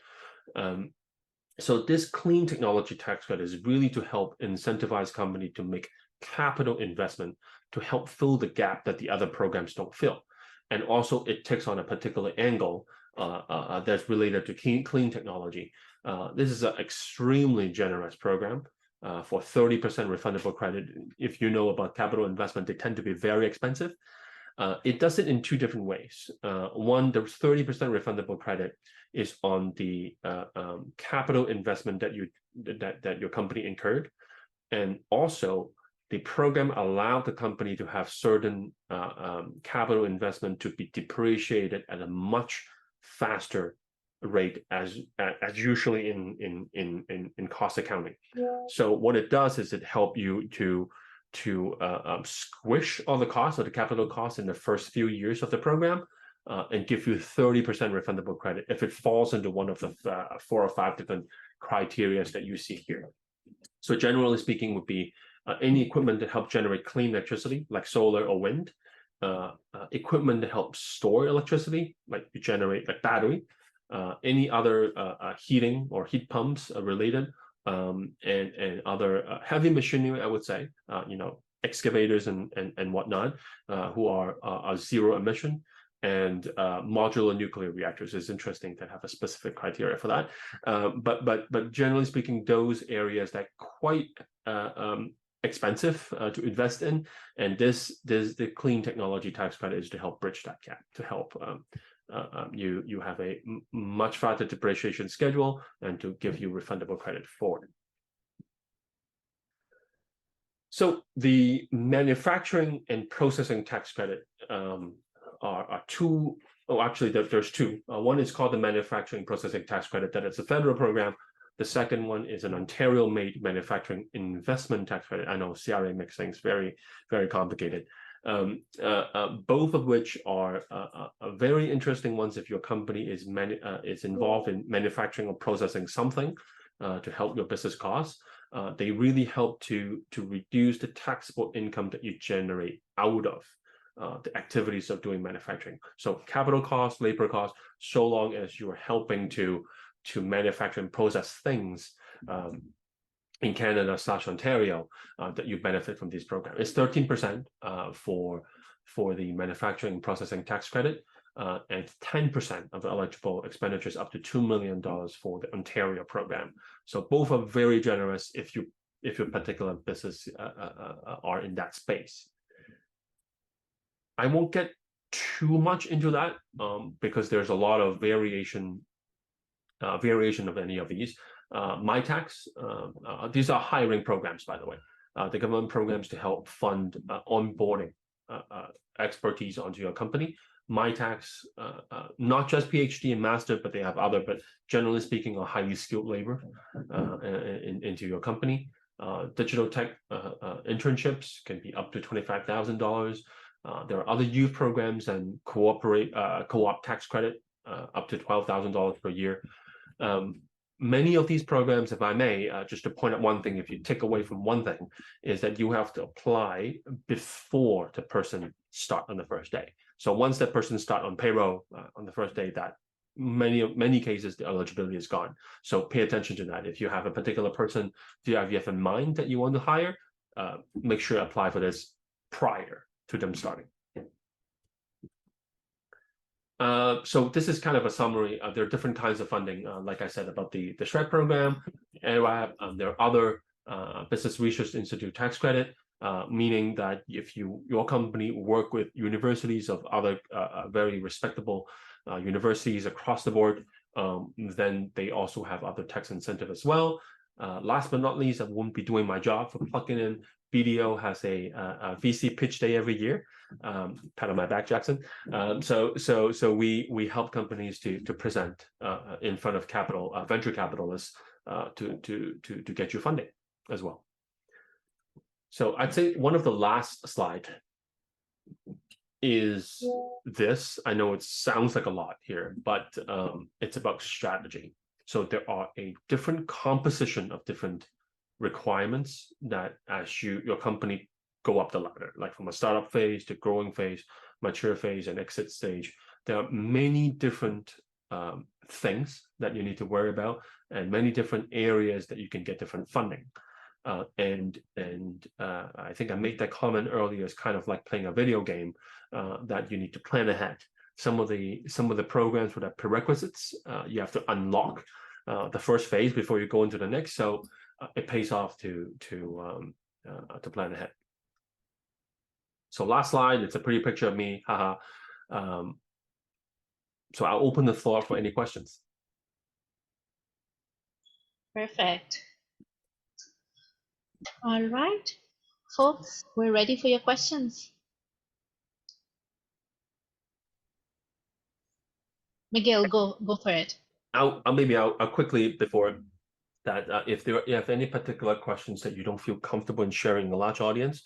So this clean technology tax credit is really to help incentivize company to make capital investment to help fill the gap that the other programs don't fill. And also it takes on a particular angle that's related to clean technology. This is an extremely generous program. For 30% refundable credit. If you know about capital investment, they tend to be very expensive. It does it in 2 different ways. One, the 30% refundable credit is on the capital investment that your company incurred, and also the program allowed the company to have certain capital investment to be depreciated at a much faster rate as usually in cost accounting. So what it does is it help you to squish all the costs of the capital costs in the first few years of the program, and give you 30% refundable credit if it falls into one of the 4 or 5 different criteria that you see here. So generally speaking would be any equipment that help generate clean electricity like solar or wind, equipment that helps store electricity like you generate like battery, any other heating or heat pumps related, and other heavy machinery, I would say, excavators and whatnot, who are zero emission, and modular nuclear reactors is interesting to have a specific criteria for that. But generally speaking, those areas that quite expensive to invest in, and the clean technology tax credit is to help bridge that gap, to help you have a much faster depreciation schedule and to give you refundable credit for it. So the manufacturing and processing tax credit are 2. Oh, actually, there's 2. One is called the manufacturing processing tax credit, that is a federal program. The second one is an Ontario-made manufacturing investment tax credit. I know CRA makes things very, very complicated. Both of which are very interesting ones if your company is involved in manufacturing or processing something to help your business costs. They really help to reduce the taxable income that you generate out of the activities of doing manufacturing. So capital costs, labor costs, so long as you are helping to manufacture and process things in Canada / Ontario, that you benefit from this program. It's 13% for the manufacturing and processing tax credit, and 10% of the eligible expenditures up to $2 million for the Ontario program. So both are very generous if your particular business are in that space. I won't get too much into that because there's a lot of variation of any of these. MyTax. These are hiring programs, by the way. The government programs to help fund onboarding expertise onto your company. MyTax, not just PhD and master, but they have other, but generally speaking, are highly skilled labor into your company. Digital tech internships can be up to $25,000. There are other youth programs and co-op tax credit up to $12,000 per year. Many of these programs, if I may, just to point out one thing, if you take away from one thing, is that you have to apply before the person start on the first day. So once that person start on payroll on the first day, that many cases the eligibility is gone. So pay attention to that. If you have a particular person you have in mind that you want to hire, make sure you apply for this prior to them starting. So this is kind of a summary. There are different kinds of funding, like I said, about the SHRED program, AWAP. There are other Business Research Institute tax credit, meaning that if your company work with universities of other very respectable universities across the board, then they also have other tax incentive as well. Last but not least, I won't be doing my job for plugging in. BDO has a VC pitch day every year. Pat on my back, Jackson. So we help companies to present in front of venture capitalists to get you funding as well. So I'd say one of the last slide is this. I know it sounds like a lot here, but it's about strategy. So there are a different composition of different requirements that as your company go up the ladder, like from a startup phase to growing phase, mature phase, and exit stage. There are many different things that you need to worry about, and many different areas that you can get different funding. And I think I made that comment earlier. It's kind of like playing a video game that you need to plan ahead. Some of the programs with the prerequisites you have to unlock the first phase before you go into the next. So it pays off to plan ahead. So last slide, it's a pretty picture of me, haha. So I'll open the floor for any questions. Perfect. All right, folks, we're ready for your questions. Miguel, go for it. I'll quickly before that, if you have any particular questions that you don't feel comfortable in sharing in a large audience,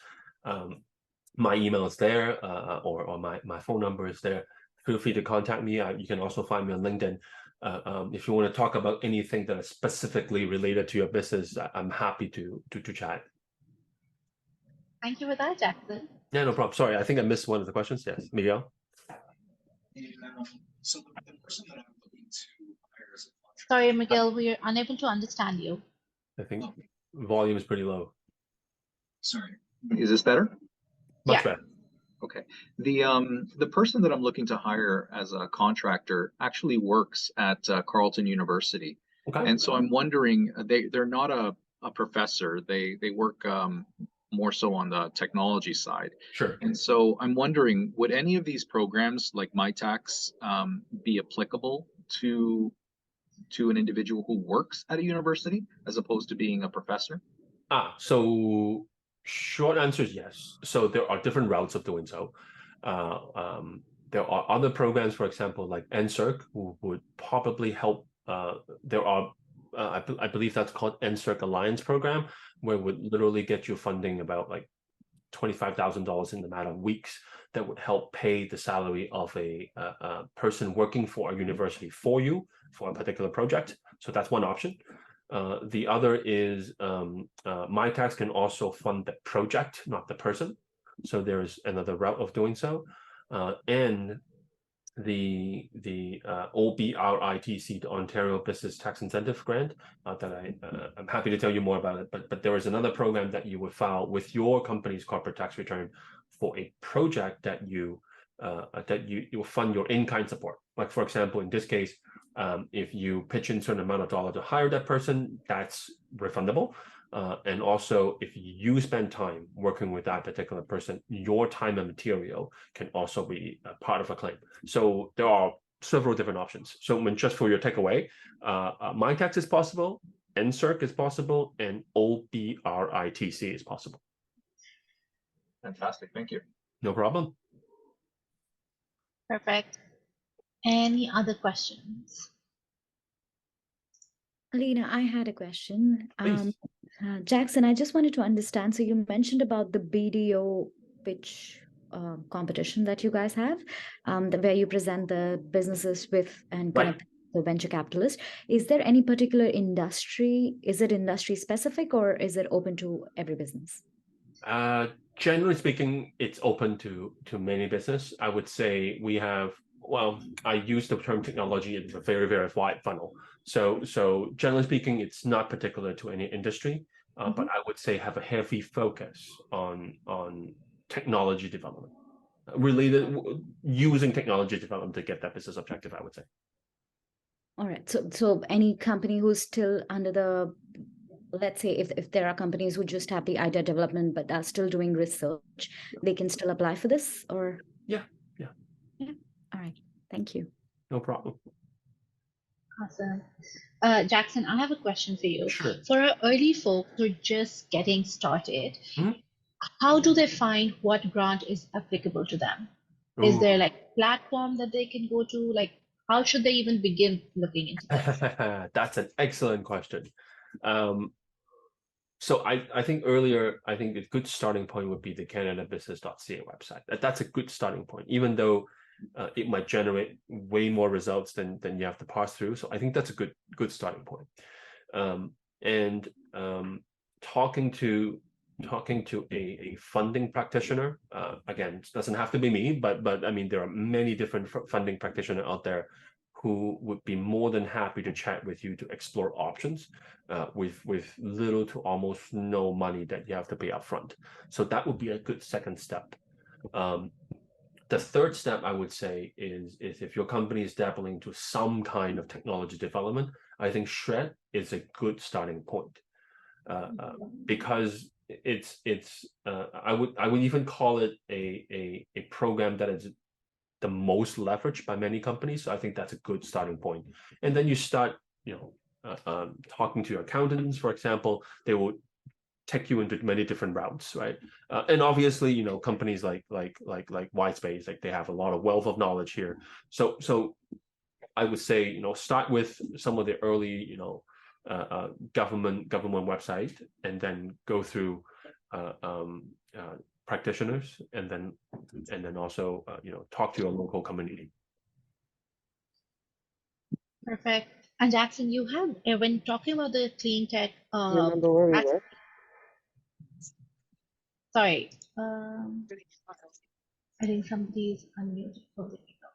my email is there, or my phone number is there. Feel free to contact me. You can also find me on LinkedIn. If you want to talk about anything that is specifically related to your business, I'm happy to chat. Thank you for that, Jackson. Yeah, no problem. Sorry, I think I missed one of the questions. Yes, Miguel. So the person that I'm looking to hire as a contractor. Sorry, Miguel, we're unable to understand you. I think volume is pretty low. Sorry. Is this better? Much better. Okay. The person that I'm looking to hire as a contractor actually works at Carleton University. Okay. And so I'm wondering, they're not a professor. They work more so on the technology side. Sure. And so I'm wondering, would any of these programs like MyTax be applicable to an individual who works at a university as opposed to being a professor? So short answer is yes. So there are different routes of doing so. There are other programs, for example, like NSERC, who would probably help. There are, I believe that's called NSERC Alliance Program, where it would literally get you funding about like $25,000 in a matter of weeks that would help pay the salary of a person working for a university for you for a particular project. So that's one option. The other is MyTax can also fund the project, not the person. So there's another route of doing so. And the OBRITC, the Ontario Business Tax Incentive Grant, that I'm happy to tell you more about it. But there is another program that you would file with your company's corporate tax return for a project that you fund your in-kind support. Like for example, in this case, if you pitch in a certain amount of dollar to hire that person, that's refundable. And also, if you spend time working with that particular person, your time and material can also be a part of a claim. So there are several different options. So just for your takeaway, MyTax is possible, NSERC is possible, and OBRITC is possible. Fantastic. Thank you. No problem. Perfect. Any other questions? Alina, I had a question. Please. Jackson, I just wanted to understand. So you mentioned about the BDO pitch competition that you guys have, where you present the businesses with and Right. connect the venture capitalists. Is there any particular industry? Is it industry specific, or is it open to every business? Generally speaking, it's open to many business. I would say we have, well, I use the term technology in a very, very wide funnel. So generally speaking, it's not particular to any industry, but I would say have a heavy focus on technology development, related using technology development to get that business objective, I would say. All right. So any company who's still under the, let's say if there are companies who just have the idea development but are still doing research, they can still apply for this, or? Yeah. All right. Thank you. No problem. Awesome. Jackson, I have a question for you. Sure. For our early folks who are just getting started, Mhm. how do they find what grant is applicable to them? Is Ooh. there like a platform that they can go to? Like, how should they even begin looking into this? That's an excellent question. So I think earlier, I think a good starting point would be the canadabusiness.ca website. That's a good starting point, even though it might generate way more results than you have to pass through. So I think that's a good starting point. Talking to a funding practitioner, again, it doesn't have to be me, but I mean, there are many different funding practitioners out there who would be more than happy to chat with you to explore options with little to almost no money that you have to pay upfront. So that would be a good second step. The third step, I would say, is if your company is dabbling into some kind of technology development, I think Shred is a good starting point, because I would even call it a program that is the most leveraged by many companies. So I think that's a good starting point. And then you start, talking to your accountants, for example. They will take you into many different routes, right? And obviously, companies like Whitespace, like they have a lot of wealth of knowledge here. So I would say, start with some of the early, government website, and then go through practitioners, and then also talk to your local community. Perfect. And Jackson, you have, when talking about the clean tech, You remember where we were? sorry, I think somebody's unmuted. Oh, there we go.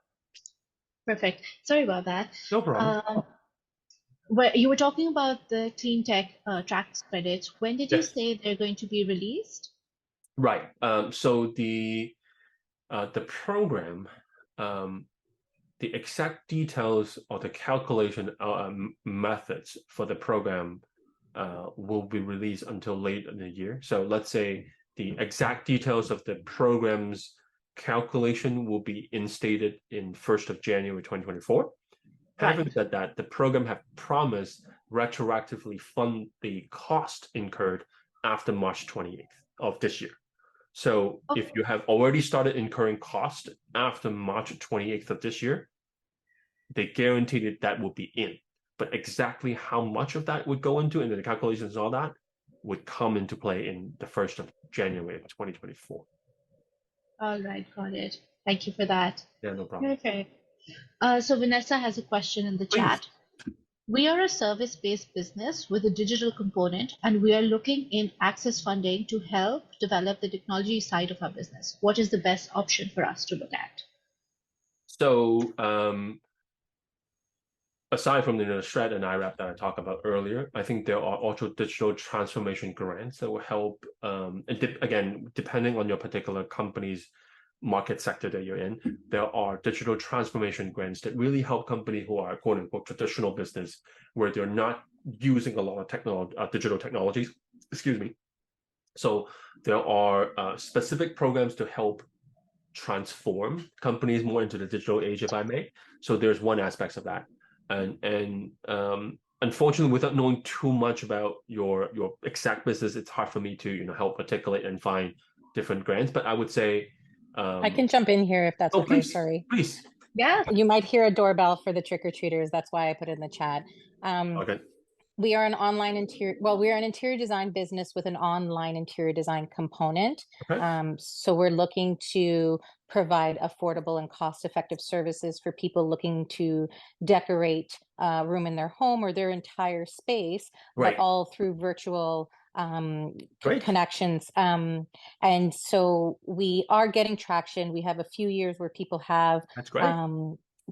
Perfect. Sorry about that. No problem. Where you were talking about the clean tech tax credits. When did you Yes. say they're going to be released? Right. So the program, the exact details of the calculation methods for the program will be released until late in the year. So let's say the exact details of the program's calculation will be instated in 1st of January 2024. Having said that, the program have promised retroactively fund the cost incurred after March 28th of this year. So if you have already started incurring cost after March 28th of this year, they guaranteed that will be in. But exactly how much of that would go into the calculations and all that would come into play in the 1st of January of 2024. All right, got it. Thank you for that. Yeah, no problem. Okay. So Vanessa has a question in the Please. chat. We are a service-based business with a digital component, and we are looking in access funding to help develop the technology side of our business. What is the best option for us to look at? So aside from the Shred and IRAP that I talked about earlier, I think there are also digital transformation grants that will help. Again, depending on your particular company's market sector that you're in, there are digital transformation grants that really help companies who are quote unquote traditional business, where they're not using a lot of digital technologies. Excuse me. So there are specific programs to help transform companies more into the digital age, if I may. So there's one aspect of that. And unfortunately, without knowing too much about your exact business, it's hard for me to help articulate and find different grants. But I would say, I can jump in here if that's oh, okay. please, Sorry. please. Yeah. You might hear a doorbell for the trick-or-treaters. That's why I put it in the chat. Okay. We are an online interior, well, we are an interior design business with an online interior design component. Okay. So we're looking to provide affordable and cost-effective services for people looking to decorate a room in their home or their entire space, Right. but all through virtual Great. connections. And so we are getting traction. We have a few years where people have That's great.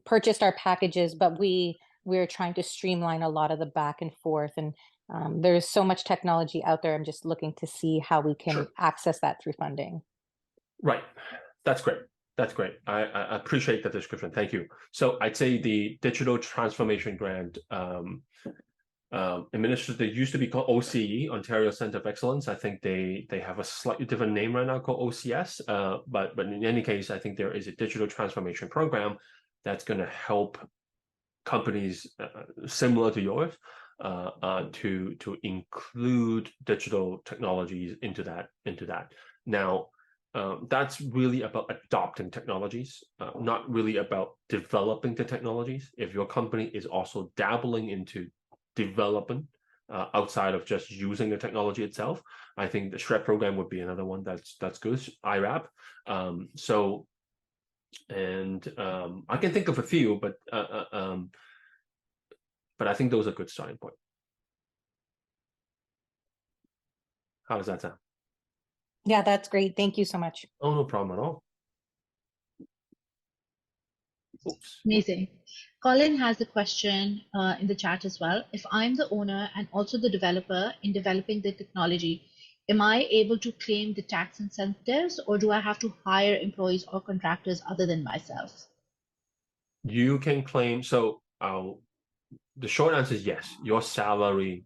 purchased our packages, but we're trying to streamline a lot of the back and forth, and there's so much technology out there. I'm just looking to see how we can Sure. access that through funding. Right. That's great. That's great. I appreciate the description. Thank you. So I'd say the digital transformation grant administered, they used to be called OCE, Ontario Center of Excellence. I think they have a slightly different name right now called OCS. But in any case, I think there is a digital transformation program that's going to help companies similar to yours to include digital technologies into that. Now, that's really about adopting technologies, not really about developing the technologies. If your company is also dabbling into development outside of just using the technology itself, I think the SHRED program would be another one that's good. IRAP. I can think of a few, but I think those are good starting point. How does that sound? Yeah, that's great. Thank you so much. Oh, no problem at all. Oops. Amazing. Colin has a question in the chat as well. If I'm the owner and also the developer in developing the technology, am I able to claim the tax incentives, or do I have to hire employees or contractors other than myself? You can claim. So the short answer is yes. Your salary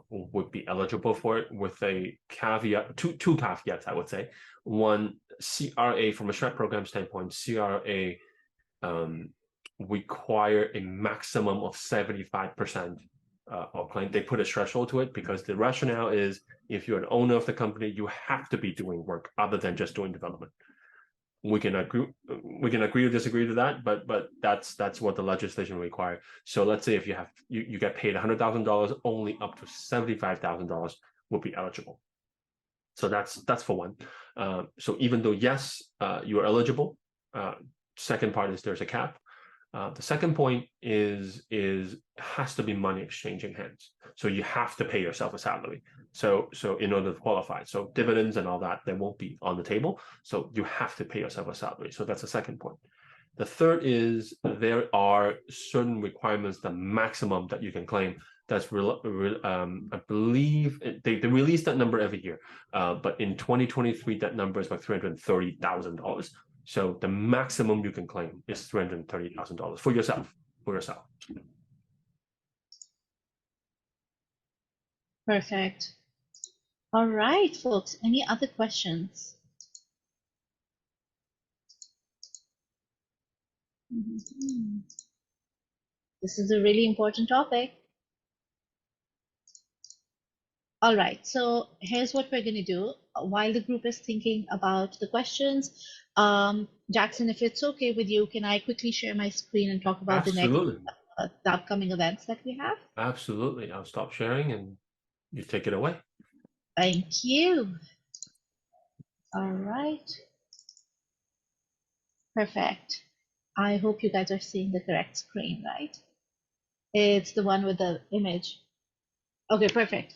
would be eligible for it, with a caveat, two caveats, I would say. One, CRA, from a SHRED program standpoint, CRA require a maximum of 75% of claim. They put a threshold to it because the rationale is, if you're an owner of the company, you have to be doing work other than just doing development. We can agree or disagree to that, but that's what the legislation requires. So let's say if you get paid $100,000, only up to $75,000 will be eligible. So that's for one. So even though yes, you are eligible, second part is there's a cap. The second point is has to be money exchanging hands. So you have to pay yourself a salary. So in order to qualify, so dividends and all that, they won't be on the table. So you have to pay yourself a salary. So that's the second point. The third is there are certain requirements, the maximum that you can claim. That's I believe they release that number every year, but in 2023 that number is about $330,000. So the maximum you can claim is $330,000 for yourself. Perfect. All right, folks. Any other questions? This is a really important topic. All right, so here's what we're going to do. While the group is thinking about the questions, Jackson, if it's okay with you, can I quickly share my screen and talk about Absolutely. the upcoming events that we have? Absolutely. I'll stop sharing and you take it away. Thank you. All right. Perfect. I hope you guys are seeing the correct screen, right? It's the one with the image. Okay, perfect.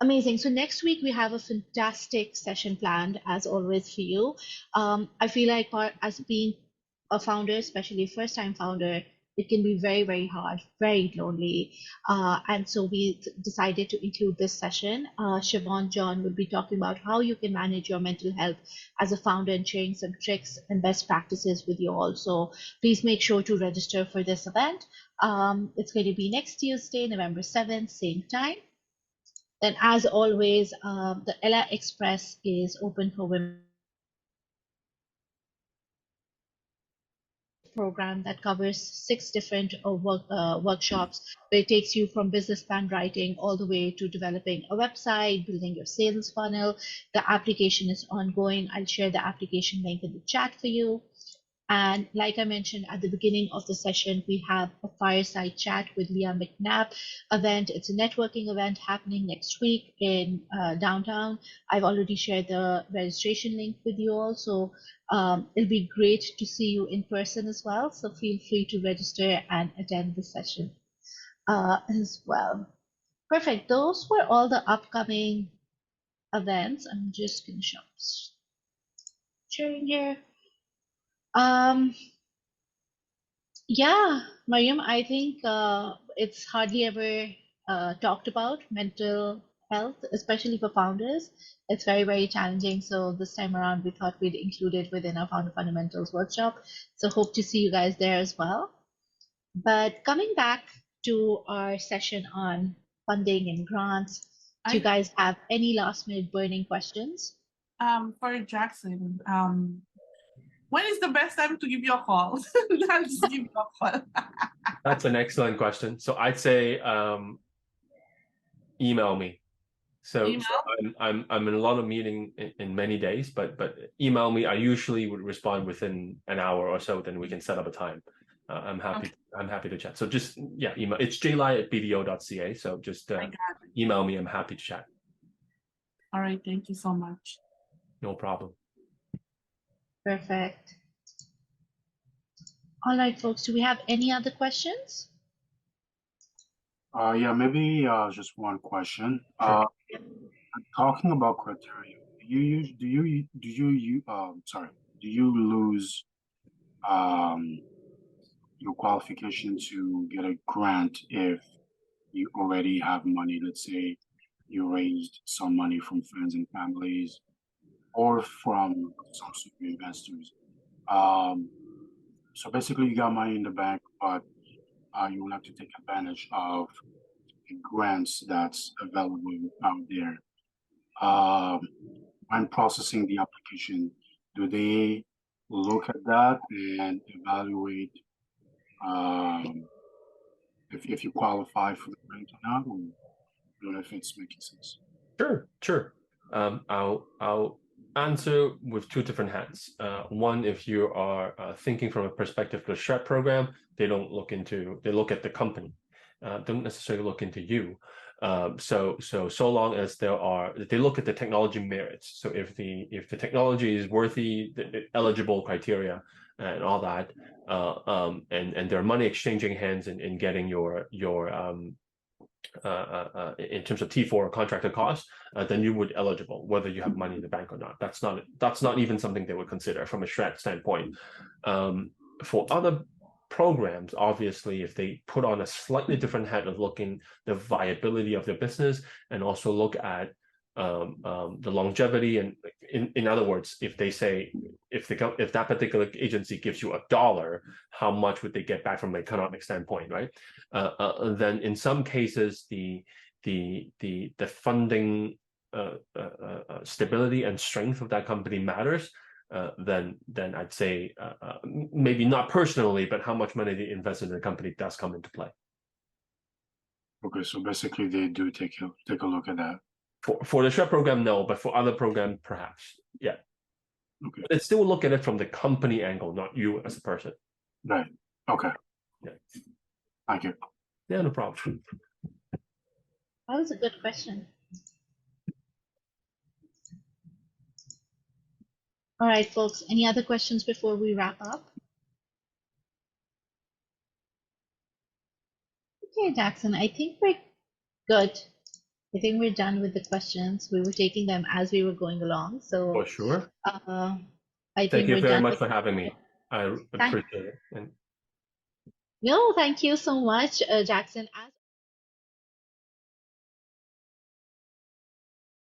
Amazing. So next week we have a fantastic session planned, as always, for you. I feel like as being a founder, especially first-time founder, it can be very, very hard, very lonely. And so we decided to include this session. Siobhan John will be talking about how you can manage your mental health as a founder and sharing some tricks and best practices with you all. So please make sure to register for this event. It's going to be next Tuesday, November 7th, same time. Then, as always, the Ella Express is open for women program that covers 6 different workshops, where it takes you from business plan writing all the way to developing a website, building your sales funnel. The application is ongoing. I'll share the application link in the chat for you. And like I mentioned at the beginning of the session, we have a fireside chat with Leah McNabb event. It's a networking event happening next week in downtown. I've already shared the registration link with you all, so it'll be great to see you in person as well. So feel free to register and attend the session as well. Perfect. Those were all the upcoming events. I'm just going to show sharing here. Yeah, Mariam, I think it's hardly ever talked about mental health, especially for founders. It's very, very challenging. So this time around, we thought we'd include it within our Founder Fundamentals workshop. So hope to see you guys there as well. But coming back to our session on funding and grants, do you guys have any last minute burning questions? For Jackson, when is the best time to give you a call? I'll just give you a call. That's an excellent question. So I'd say email me. So I'm in a lot of meeting in many days, but email me. I usually would respond within an hour or so. Then we can set up a time. I'm happy to chat. So just email. It's jlai@bdo.ca. So just email me. I'm happy to chat. All right. Thank you so much. No problem. Perfect. All right, folks, do we have any other questions? Yeah, maybe just one question. Sure. Talking about criteria, do you lose your qualification to get a grant if you already have money? Let's say you raised some money from friends and families or from some super investors. So basically you got money in the bank, but you will have to take advantage of the grants that's available out there. When processing the application, do they look at that and evaluate if you qualify for the grant or not? Or I don't know if it's making sense. Sure. I'll answer with 2 different hats. One, if you are thinking from a perspective of the SHREP program, they look at the company, don't necessarily look into you. So long as they look at the technology merits. So if the technology is worthy, the eligible criteria and all that, and there are money exchanging hands in getting your in terms of T4 or contractor costs, then you would eligible, whether you have money in the bank or not. That's not even something they would consider from a SHRED standpoint. For other programs, obviously, if they put on a slightly different hat of looking the viability of their business and also look at the longevity, and in other words, if they say if that particular agency gives you $1, how much would they get back from an economic standpoint, right? Then in some cases the funding stability and strength of that company matters. Then I'd say maybe not personally, but how much money they invest in the company does come into play. Okay, so basically they do take a look at that. For the SHREP program, no, but for other programs, perhaps, yeah. Okay. But they still look at it from the company angle, not you as a person. Right. Okay. Yeah. Thank you. Yeah, no problem. That was a good question. All right, folks, any other questions before we wrap up? Okay, Jackson, I think we're good. I think we're done with the questions. We were taking them as we were going along. So For sure. Thank you very much for having me. I appreciate it. No, thank you so much, Jackson.